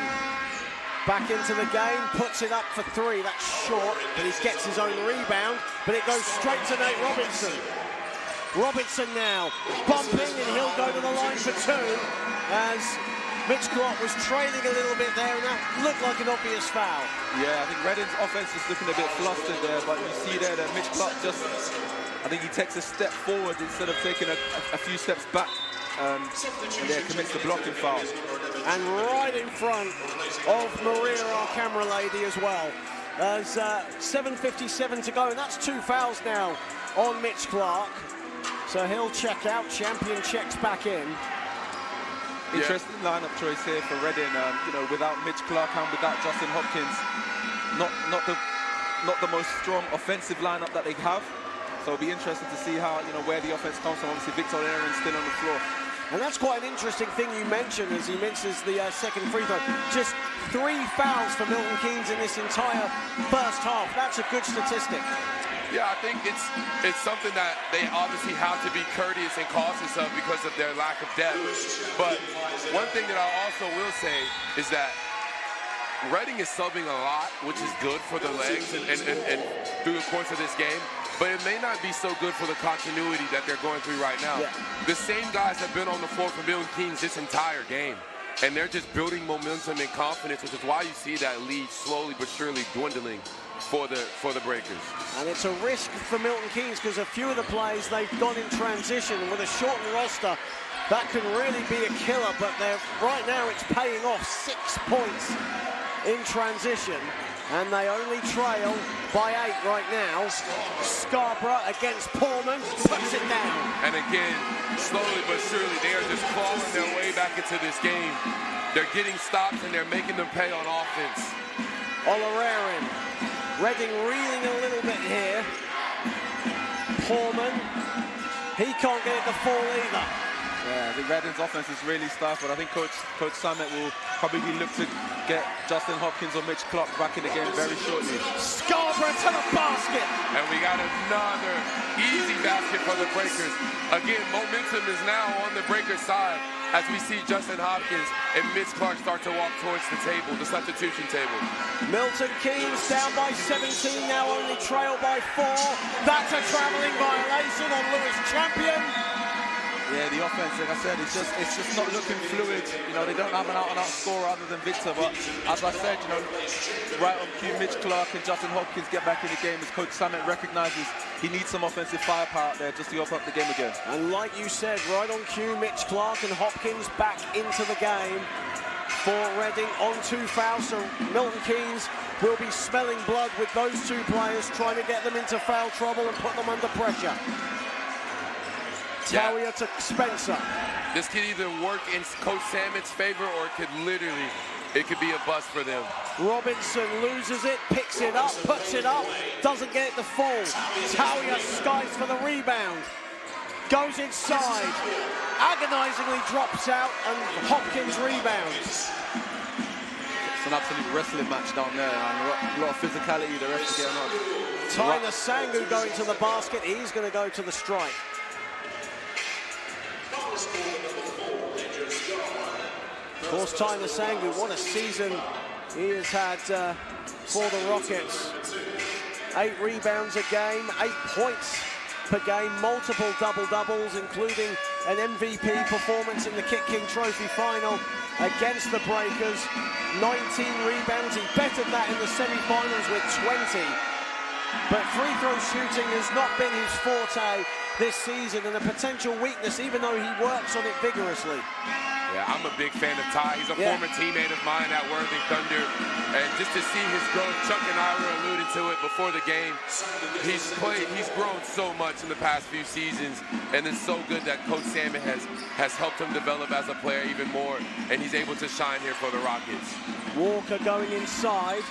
back into the game, puts it up for 3. That's short, but he gets his own rebound, but it goes straight to Nate Robinson. Robinson now bumping, and he'll go to the line for 2 as Mitch Clark was trailing a little bit there, and that looked like an obvious foul. Yeah, I think Reading's offense is looking a bit flustered there, but you see there that Mitch Clark just, I think he takes a step forward instead of taking a few steps back, and there commits the blocking foul. And right in front of Maria, our camera lady, as well. There's 7:57 to go, and that's 2 fouls now on Mitch Clark. So he'll check out. Champion checks back in. Interesting lineup choice here for Reading. You know, without Mitch Clark and without Justin Hopkins, not the most strong offensive lineup that they have. So it'll be interesting to see how, you know, where the offense comes from. Obviously, Victor Aaron's still on the floor. And that's quite an interesting thing you mentioned as he misses the second free throw. Just 3 fouls for Milton Keynes in this entire first half. That's a good statistic. Yeah, I think it's something that they obviously have to be courteous and cautious of because of their lack of depth. But one thing that I also will say is that Reading is subbing a lot, which is good for the legs and through the course of this game. But it may not be so good for the continuity that they're going through right now. Yeah. The same guys have been on the floor for Milton Keynes this entire game. And they're just building momentum and confidence, which is why you see that lead slowly but surely dwindling for the Breakers. And it's a risk for Milton Keynes because a few of the plays they've gone in transition, and with a shortened roster, that can really be a killer. But right now it's paying off. 6 points in transition, and they only trail by 8 right now. Scarborough against Portman, puts it down. And again, slowly but surely, they are just clawing their way back into this game. They're getting stops and they're making them pay on offense. Olarerin, Reading reeling a little bit here. Portman, he can't get it to fall either. Yeah, I think Reading's offense is really stifled. I think Coach Summit will probably look to get Justin Hopkins or Mitch Clark back in the game very shortly. Scarborough to the basket. And we got another easy basket for the Breakers. Again, momentum is now on the Breakers side as we see Justin Hopkins and Mitch Clark start to walk towards the table, the substitution table. Milton Keynes down by 17, now only trail by 4. That's a traveling violation on Lewis Champion. Yeah, the offense, like I said, it's just not looking fluid. You know, they don't have an out-and-out scorer other than Victor. But as I said, you know, right on cue, Mitch Clark and Justin Hopkins get back in the game as Coach Summit recognizes he needs some offensive firepower out there just to open up the game again. And like you said, right on cue, Mitch Clark and Hopkins back into the game for Reading on 2 fouls. So Milton Keynes will be smelling blood with those 2 players, trying to get them into foul trouble and put them under pressure. Talia to Spencer. This could either work in Coach Sammett's favor or it could be a bust for them. Robinson loses it, picks it up, puts it up, doesn't get it to fall. Talia skies for the rebound. Goes inside, agonizingly drops out, and Hopkins rebounds. It's an absolute wrestling match down there, and a lot of physicality, the refs are getting on. Ty Nsangu going to the basket, he's going to go to the strike. Of course, Ty Nsangu, what a season he has had for the Rockets. 8 rebounds a game, 8 points per game, multiple double-doubles, including an MVP performance in the KitKing Trophy Final against the Breakers. 19 rebounds, he bettered that in the semi-finals with 20. But free throw shooting has not been his forte this season, and a potential weakness, even though he works on it vigorously. Yeah, I'm a big fan of Ty. He's a former teammate of mine at Worthing Thunder. And just to see his growth, Chuck and I were alluding to it before the game. He's grown so much in the past few seasons. And it's so good that Coach Salmon has helped him develop as a player even more. And he's able to shine here for the Rockets. Walker going inside.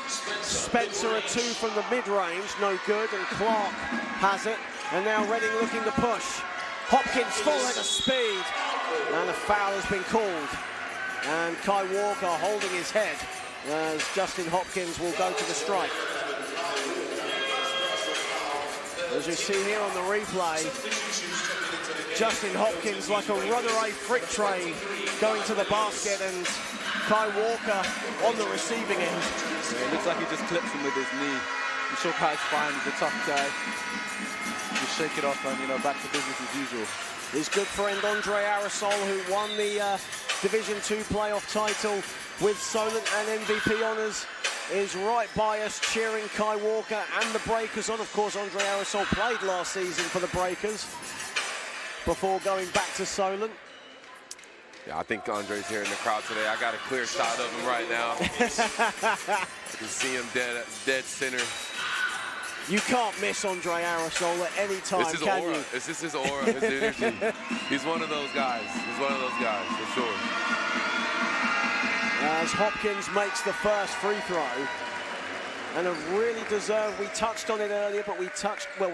Spencer a 2 from the mid-range, no good. And Clark has it. And now Reading looking to push. Hopkins full head of speed. And a foul has been called. And Kai Walker holding his head as Justin Hopkins will go to the strike. As you see here on the replay, Justin Hopkins like a runaway freight train going to the basket, and Kai Walker on the receiving end. Yeah, it looks like he just clips him with his knee. I'm sure Kai's fine, he's a tough guy. Just shake it off and, you know, back to business as usual. His good friend Andre Aerosol, who won the Division II playoff title with Solent and MVP honours, is right by us cheering Kai Walker and the Breakers on. Of course, Andre Aerosol played last season for the Breakers before going back to Solent. Yeah, I think Andre's here in the crowd today. I got a clear shot of him right now. I can see him dead center. You can't miss Andre Aerosol at any time, It's his aura. It's just his aura, his energy. He's one of those guys. He's one of those guys, for sure. As Hopkins makes the first free throw. and a really deserved, we touched on it earlier, but we touched on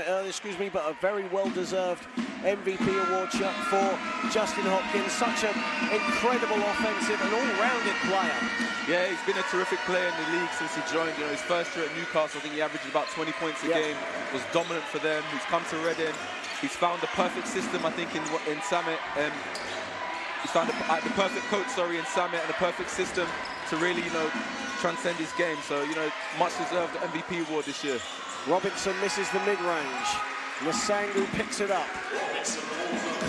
it earlier, excuse me, but a very well-deserved MVP award for Justin Hopkins. Such an incredible offensive and all-rounded player. Yeah, he's been a terrific player in the league since he joined. You know, his first year at Newcastle, I think he averaged about 20 points a game, was dominant for them. He's come to Reading. He's found the perfect system, I think, in Samet. He's found the perfect coach, in Samet, and the perfect system to really, transcend his game. So, much deserved MVP award this year. Robinson misses the mid-range. Nsangu picks it up.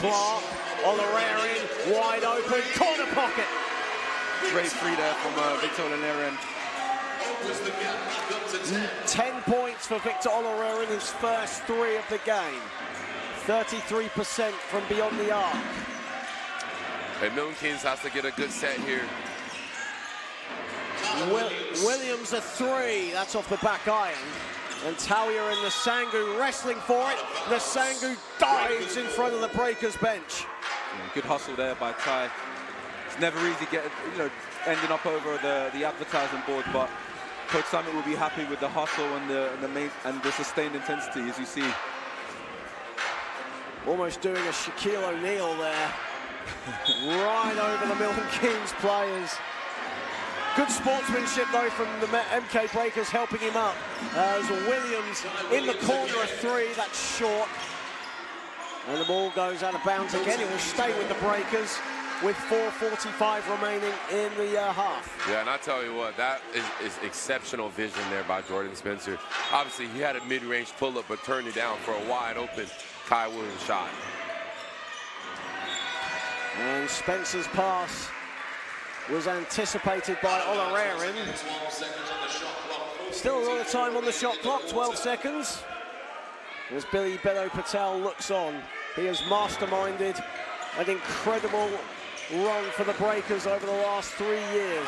Clark, Olorarian, wide open, corner pocket. Great free there from Victor Olorarian. 10 points for Victor Olorarian, his first 3 of the game. 33% from beyond the arc. And Milton Keynes has to get a good set here. Williams a 3, that's off the back iron. And Talia and Nsangu wrestling for it. Nsangu dives in front of the Breakers bench. Yeah, good hustle there by Ty. It's never easy ending up over the advertising board, but Coach Samet will be happy with the hustle and the sustained intensity, as you see. Almost doing a Shaquille O'Neal there. Right over the Milton Keynes players. Good sportsmanship, though, from the MK Breakers helping him up. As Williams in the corner of 3, that's short. And the ball goes out of bounds again. It will stay with the Breakers with 4:45 remaining in the half. Yeah, and I tell you what, that is exceptional vision there by Jordan Spencer. Obviously, he had a mid-range pull-up, but turned it down for a wide-open Kai Williams shot. And Spencer's pass was anticipated by Olorarian. Still a lot of time on the shot clock, 12 seconds. As Billy Bello Patel looks on, he has masterminded an incredible run for the Breakers over the last 3 years.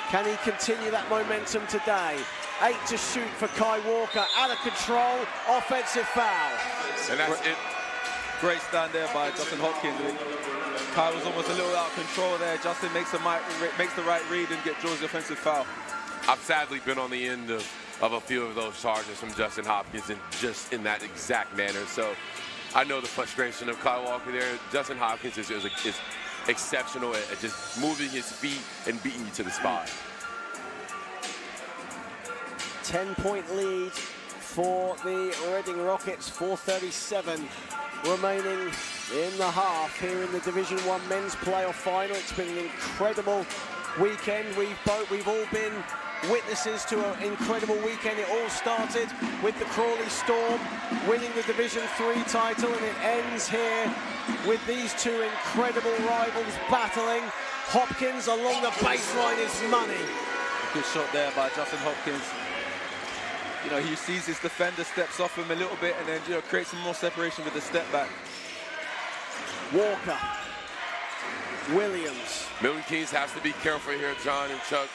Can he continue that momentum today? 8 to shoot for Kai Walker, out of control, offensive foul. And that's it. Great stand there by Justin Hopkins. Kai was almost a little out of control there. Justin makes the right read and draws the offensive foul. I've sadly been on the end of a few of those charges from Justin Hopkins, and just in that exact manner. So I know the frustration of Kai Walker there. Justin Hopkins is exceptional at just moving his feet and beating you to the spot. 10-point lead for the Reading Rockets, 4:37 remaining in the half here in the Division 1 Men's Playoff Final. It's been an incredible weekend. We've all been witnesses to an incredible weekend. It all started with the Crawley Storm winning the Division 3 title, and it ends here with these two incredible rivals battling. Hopkins along the baseline is money. Good shot there by Justin Hopkins. He sees his defender, steps off him a little bit, and then creates some more separation with the step back. Walker, Williams. Milton Keynes has to be careful here, John and Chuck.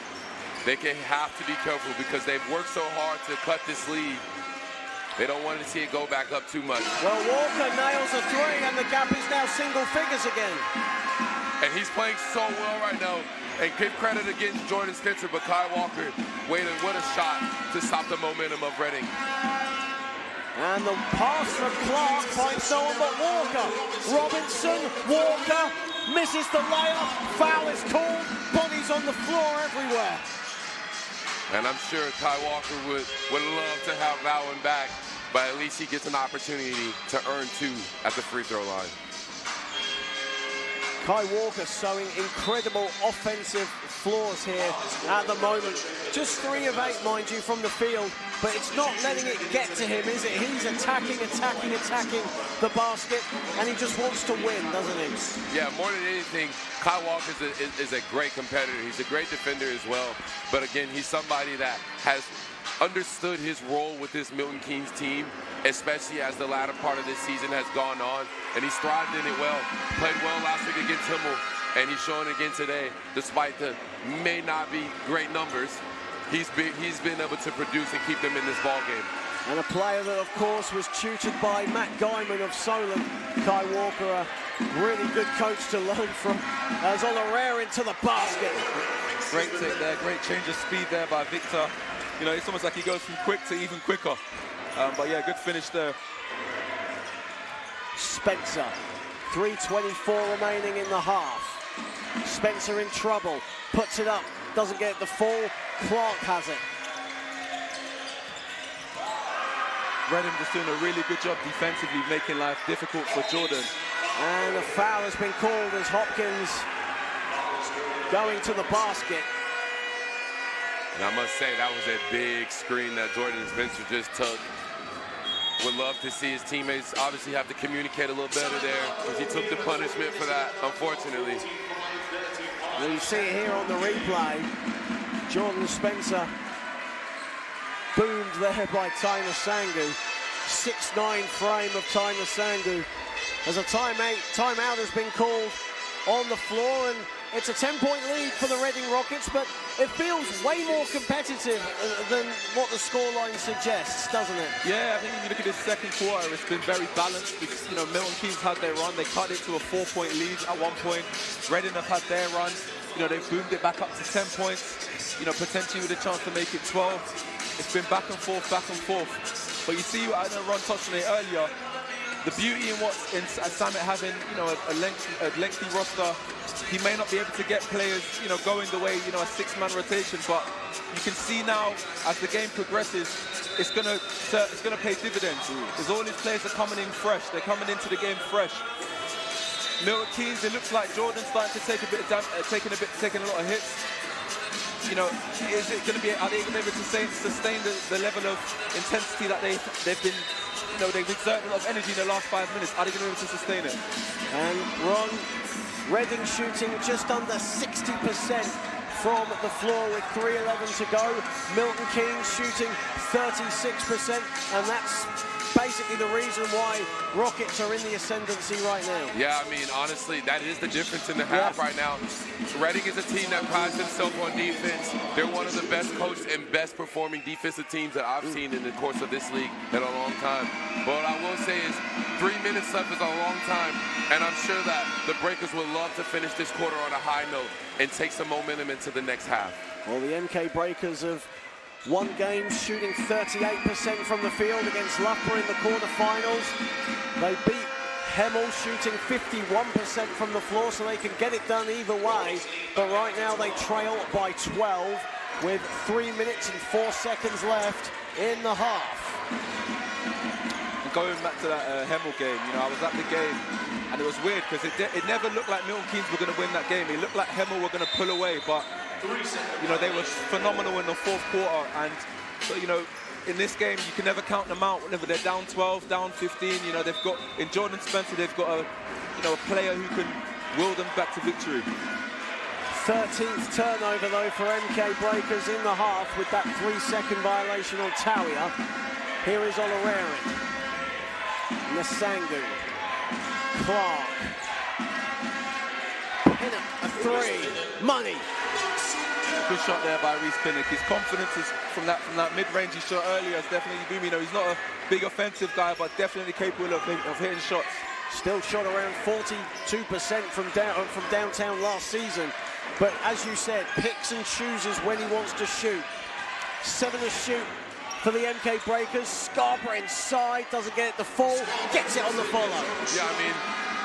They have to be careful because they've worked so hard to cut this lead. They don't want to see it go back up too much. Well, Walker nails a 3, and the gap is now single figures again. And he's playing so well right now. And give credit again to Jordan Spencer, but Kai Walker, what a shot to stop the momentum of Reading. And the pass from Clark finds no one but Walker. Robinson, Walker, misses the layup. Foul is called. Bodies on the floor everywhere. And I'm sure Kai Walker would love to have that one back, but at least he gets an opportunity to earn 2 at the free throw line. Kai Walker showing incredible offensive flaws here at the moment. Just 3 of 8, mind you, from the field, but it's not letting it get to him, is it? He's attacking the basket, and he just wants to win, doesn't he? Yeah, more than anything, Kai Walker is a great competitor. He's a great defender as well. But again, he's somebody that has understood his role with this Milton Keynes team, especially as the latter part of this season has gone on, and he's thrived in it well. Played well last week against Himmel, and he's showing again today, despite the may not be great numbers. He's been able to produce and keep them in this ball game. And a player that, of course, was tutored by Matt Guyman of Solent. Kai Walker, a really good coach to learn from, as Olorarian to the basket. Great take there, great change of speed there by Victor. You know, it's almost like he goes from quick to even quicker. But yeah, good finish there. Spencer, 3:24 remaining in the half. Spencer in trouble, puts it up, doesn't get the full. Clark has it. Redding just doing a really good job defensively, making life difficult for Jordan. And a foul has been called as Hopkins going to the basket. And I must say, that was a big screen that Jordan Spencer just took. Would love to see his teammates obviously have to communicate a little better there, because he took the punishment for that, unfortunately. You see it here on the replay. Jordan Spencer boomed there by Ty Nsangu. 6'9" frame of Ty Nsangu. As a timeout has been called on the floor, and it's a 10-point lead for the Reading Rockets, but it feels way more competitive than what the scoreline suggests, doesn't it? Yeah, I think if you look at this second quarter, it's been very balanced. You know, Milton Keynes had their run. They cut it to a 4-point lead at one point. Reading have had their runs. You know, they've boomed it back up to 10 points. You know, potentially with a chance to make it 12. It's been back and forth, back and forth. But you see, I know Ron touched on it earlier, the beauty in what's in Samet having, you know, a lengthy roster. He may not be able to get players, you know, going the way, you know, a 6-man rotation, but you can see now as the game progresses, it's gonna pay dividends. Because all his players are coming in fresh. They're coming into the game fresh. Milton Keynes, it looks like Jordan's starting to take a bit of taking a lot of hits. You know, is it going to be? Are they going to be able to sustain the level of intensity that they've been? You know, they've exerted a lot of energy in the last 5 minutes. Are they going to be able to sustain it? And Ron, Reading shooting just under 60% from the floor with 3:11 to go. Milton Keynes shooting 36%, and that's basically the reason why Rockets are in the ascendancy right now. Yeah, I mean, honestly, that is the difference in the half right now. Reading is a team that prides themselves on defense. They're one of the best coached and best performing defensive teams that I've seen in the course of this league in a long time. But what I will say is 3 minutes left is a long time, and I'm sure that the Breakers would love to finish this quarter on a high note and take some momentum into the next half. Well, the MK Breakers have won games shooting 38% from the field against Loughborough in the quarterfinals. They beat Hemel shooting 51% from the floor, so they can get it done either way. But right now they trail by 12 with 3 minutes and 4 seconds left in the half. And going back to that Hemel game, you know, I was at the game and it was weird because it never looked like Milton Keynes were going to win that game. It looked like Hemel were going to pull away, but you know, they were phenomenal in the fourth quarter, and so, you know, in this game you can never count them out. Whenever they're down 12, down 15, you know, they've got, in Jordan Spencer, they've got a player who can will them back to victory. 13th turnover though for MK Breakers in the half with that 3-second violation on Tawia. Here is Olorari. Nsangu. Clark. Pinnock, a 3. Money. Good shot there by Reece Pinnock. His confidence is from that mid-range he shot earlier is definitely booming. You know, he's not a big offensive guy, but definitely capable of hitting shots. Still shot around 42% from downtown last season. But as you said, picks and chooses when he wants to shoot. 7 to shoot for the MK Breakers. Scarborough inside, doesn't get it the full, gets it on the follow. Yeah, I mean,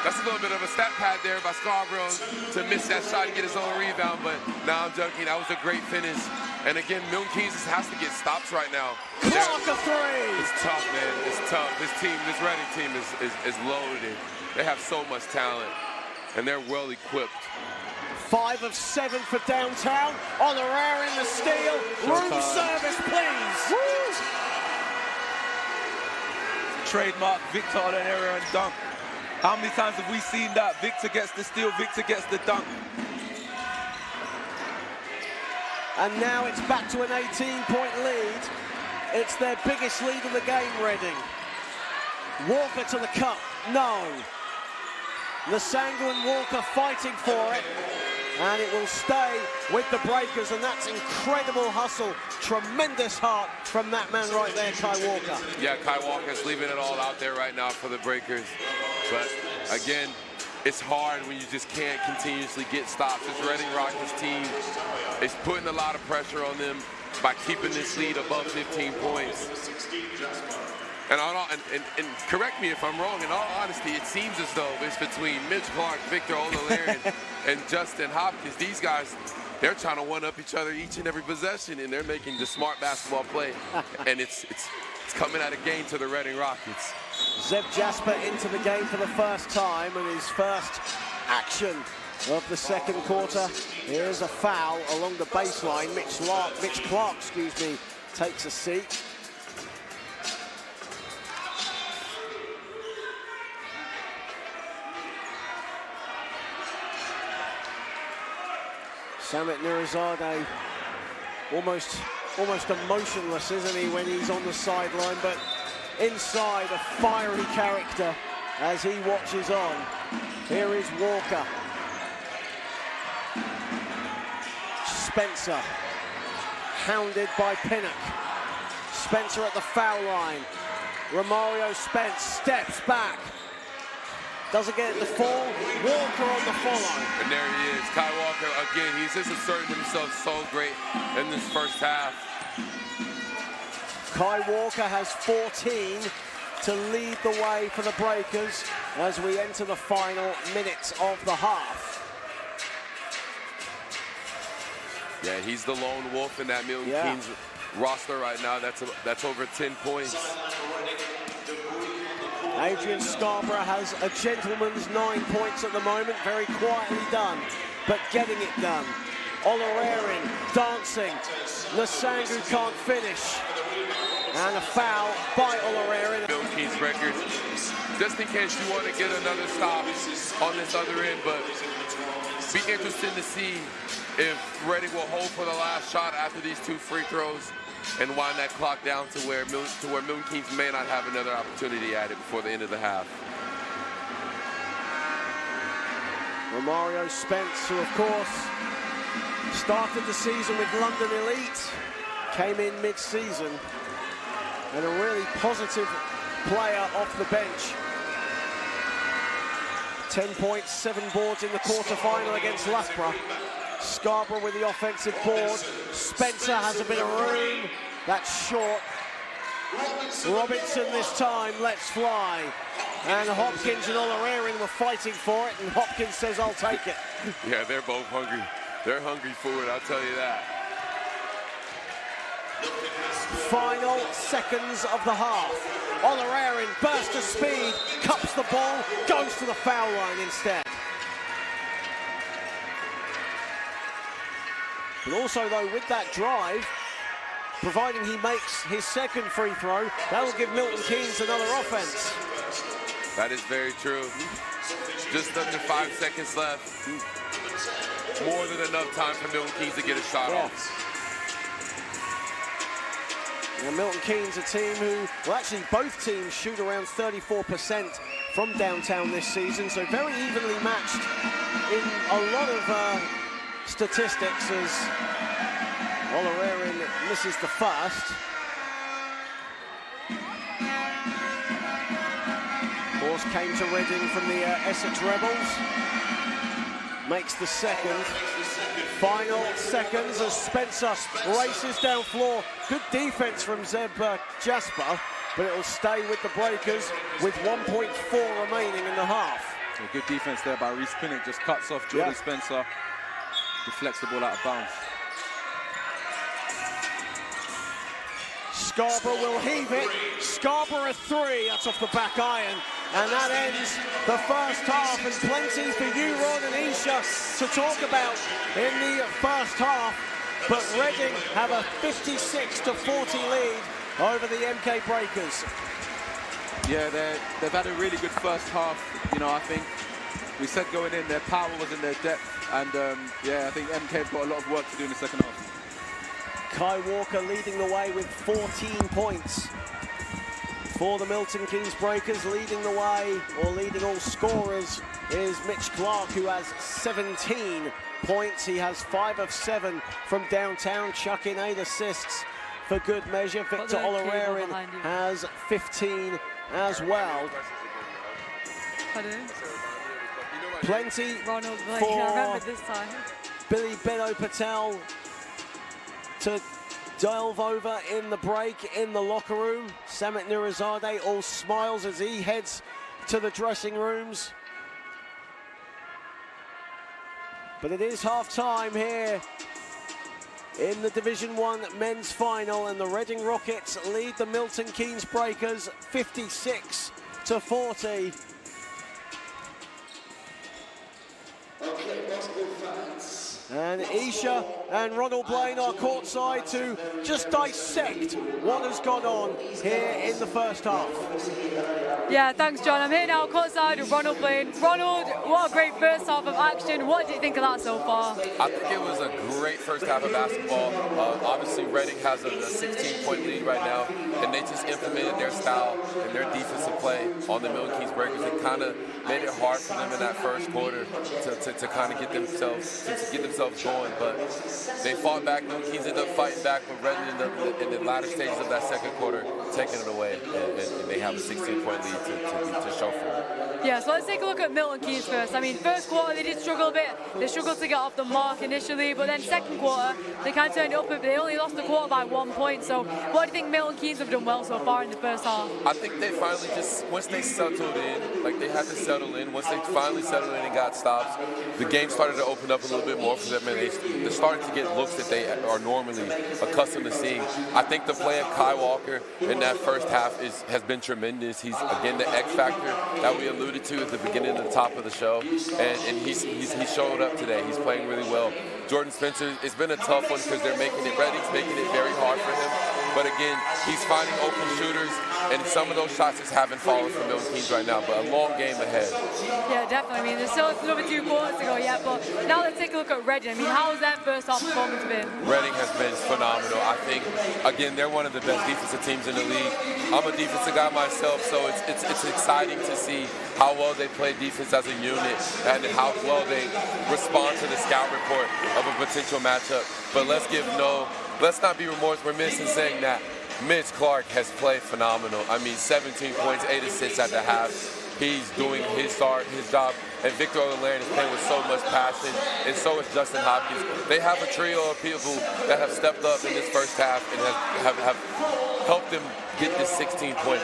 that's a little bit of a stat pad there by Scarborough to miss that shot and get his own rebound, but now I'm joking, that was a great finish. And again, Milton Keynes has to get stops right now. Clark a 3! It's tough, man, it's tough. This Reading team is loaded. They have so much talent, and they're well equipped. 5 of 7 for downtown. Olorari in the steal. Room service, please. Woo! Trademark Victor Olorari and dunk. How many times have we seen that? Victor gets the steal, Victor gets the dunk. And now it's back to an 18-point lead. It's their biggest lead of the game, Reading. Walker to the cup, no. Nsangu and Walker fighting for it. And it will stay with the Breakers, and that's incredible hustle. Tremendous heart from that man right there, Kai Walker. Yeah, Kai Walker's leaving it all out there right now for the Breakers. But again, it's hard when you just can't continuously get stops. This Reading Rockets team is putting a lot of pressure on them. by keeping this lead above 15 points. And correct me if I'm wrong, in all honesty, it seems as though it's between Mitch Clark, Victor Ololarian, and Justin Hopkins. These guys, they're trying to one-up each other each and every possession, and they're making the smart basketball play. And it's coming at a gain to the Reading Rockets. Zeb Jasper into the game for the first time, and his first action of the second quarter. Here's a foul along the baseline. Mitch Clark, takes a seat. Samit Nurizadeh almost emotionless, isn't he, when he's on the sideline, but inside a fiery character as he watches on. Here is Walker. Spencer, hounded by Pinnock. Spencer at the foul line. Romario Spence steps back. Doesn't get it to fall. Walker on the follow. And there he is. Kai Walker, again, he's just asserted himself so great in this first half. Kai Walker has 14 to lead the way for the Breakers as we enter the final minutes of the half. Yeah, he's the lone wolf in that Milton Keynes roster right now. That's over 10 points. Adrian Scarborough has a gentleman's 9 points at the moment, very quietly done, but getting it done. Olorarian dancing. Nsangu can't finish. And a foul by Olorarian. Milton Keynes Breakers, just in case you want to get another stop on this other end, but be interested to see if Reading will hold for the last shot after these 2 free throws and wind that clock down to where Milton Keynes may not have another opportunity at it before the end of the half. Romario Spence, who of course started the season with London Elite, came in mid-season, and a really positive player off the bench. 10 points, 7 boards in the quarter-final against Loughborough. Scarborough with the offensive board. Spencer has a bit of room. That's short. Robinson this time lets fly. And Hopkins and Olorarian were fighting for it, and Hopkins says, I'll take it. Yeah, they're both hungry. They're hungry for it, I'll tell you that. Final seconds of the half. Olorarian burst of speed, cups the ball, goes to the foul line instead. But also, though, with that drive, providing he makes his second free throw, that will give Milton Keynes another offense. That is very true. Just under 5 seconds left. More than enough time for Milton Keynes to get a shot off. Now, Milton Keynes, a team who, well, actually, both teams shoot around 34% from downtown this season, so very evenly matched in a lot of statistics as Olorarian misses the first. Of course, came to Reading from the Essex Rebels. Makes the second. Final seconds as Spencer races down floor. Good defense from Zeb Jasper, but it'll stay with the Breakers with 1.4 remaining in the half. A good defense there by Reece Pinnock, just cuts off Jordan Spencer. Deflects the ball out of bounds. Scarborough will heave it. Scarborough 3, that's off the back iron. And that ends the first half, and plenty for you, Ron and Isha, to talk about in the first half. But Reading have a 56-40 lead over the MK Breakers. Yeah, they've had a really good first half. You know, I think we said going in, their power was in their depth. And yeah, I think MK have got a lot of work to do in the second half. Kai Walker leading the way with 14 points for the Milton Keynes Breakers. Leading the way, or leading all scorers, is Mitch Clark, who has 17 points. He has 5 of 7 from downtown, chucking 8 assists for good measure. Victor Olorarian has 15 as well. Plenty Ronald, like, for I remember this time. Billy Beno Patel to delve over in the break in the locker room. Samet Nurizadeh all smiles as he heads to the dressing rooms. But it is half-time here in the Division 1 men's final, and the Reading Rockets lead the Milton Keynes Breakers 56-40. Okay, basketball fans. And Isha and Ronald Blaine are courtside to just dissect what has gone on here in the first half. Yeah, thanks, John. I'm here now courtside with Ronald Blaine. Ronald, what a great first half of action. What do you think of that so far? I think it was a great first half of basketball. Obviously, Reading has a 16-point lead right now, and they just implemented their style and their defensive play on the Milton Keynes Breakers. It kind of made it hard for them in that first quarter to kind of get themselves going, but they fought back. Milton Keynes ended up fighting back, but Reading ended up in the latter stages of that second quarter taking it away, and they have a 16-point lead to show for it. Yeah, so let's take a look at Milton Keynes first. I mean, first quarter they did struggle a bit. They struggled to get off the mark initially, but then second quarter they kind of turned it up a bit. They only lost the quarter by 1 point. So what do you think Milton Keynes have done well so far in the first half? I think they finally just, once they settled in, like they had to settle in, once they finally settled in and got stops, the game started to open up a little bit more for them, and they started to get looks that they are normally accustomed to seeing. I think the play of Kai Walker in that first half has been tremendous. He's, again, the X factor that we alluded to at the beginning and the top of the show, and he showed up today. He's playing really well. Jordan Spencer, it's been a tough one because Reading's making it very hard for him. But again, he's finding open shooters, and some of those shots just haven't fallen for Milton Keynes right now, but a long game ahead. Yeah, definitely. I mean, there's still another 2 quarters to go yet, but now let's take a look at Reading. I mean, how has that first half performance been? Reading has been phenomenal. I think, again, they're one of the best defensive teams in the league. I'm a defensive guy myself, so it's exciting to see how well they play defense as a unit and how well they respond to the scout report of a potential matchup. But let's not be remiss in saying that Mitch Clark has played phenomenal. I mean, 17 points, 8 assists at the half. He's doing his job. And Victor Olelarin is playing with so much passion, and so is Justin Hopkins. They have a trio of people that have stepped up in this first half and have helped them get this 16-point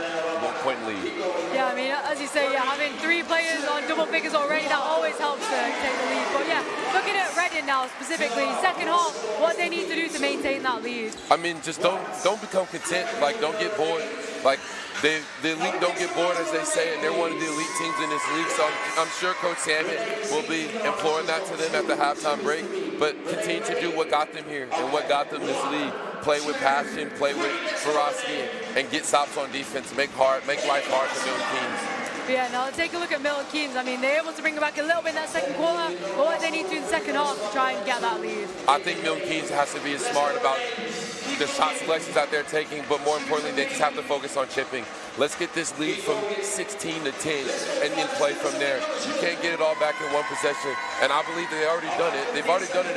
lead. Yeah, I mean, as you say, yeah, having 3 players on double figures already, that always helps to take the lead. But yeah, looking at Reading now specifically, second half, what they need to do to maintain that lead? I mean, just don't become content. Like, don't get bored. Like, the elite don't get bored, as they say, and they're one of the elite teams in this league. So I'm sure Coach Samet will be imploring that to them at the halftime break. But continue to do what got them here and what got them this lead. Play with passion, play with ferocity, and get stops on defense. Make life hard for Milton Keynes. Yeah, now let's take a look at Milton Keynes. I mean, they're able to bring it back a little bit in that second quarter, but what they need to do in the second half to try and get that lead? I think Milton Keynes has to be smart about the shot selections that they're taking, but more importantly, they just have to focus on chipping. Let's get this lead from 16 to 10 and then play from there. You can't get it all back in one possession, and I believe they've already done it. They've already done it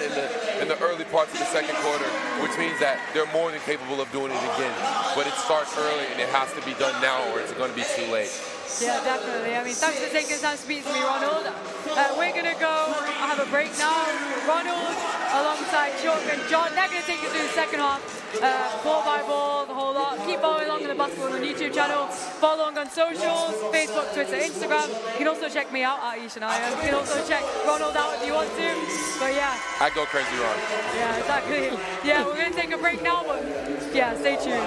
in the early parts of the second quarter, which means that they're more than capable of doing it again. But it starts early, and it has to be done now, or it's going to be too late. Yeah, definitely. I mean, thanks for taking the time to speak to me, Ronald. We're going to go have a break now. Ronald, alongside Chuck and John, they're going to take you through the second half, ball by ball, the whole lot. Keep following along on the Basketball on YouTube channel. Follow along on socials, Facebook, Twitter, Instagram. You can also check me out at Ishanaya. You can also check Ronald out if you want to. But yeah. I go crazy, Ron. Yeah, exactly. Yeah, we're going to take a break now, but yeah, stay tuned.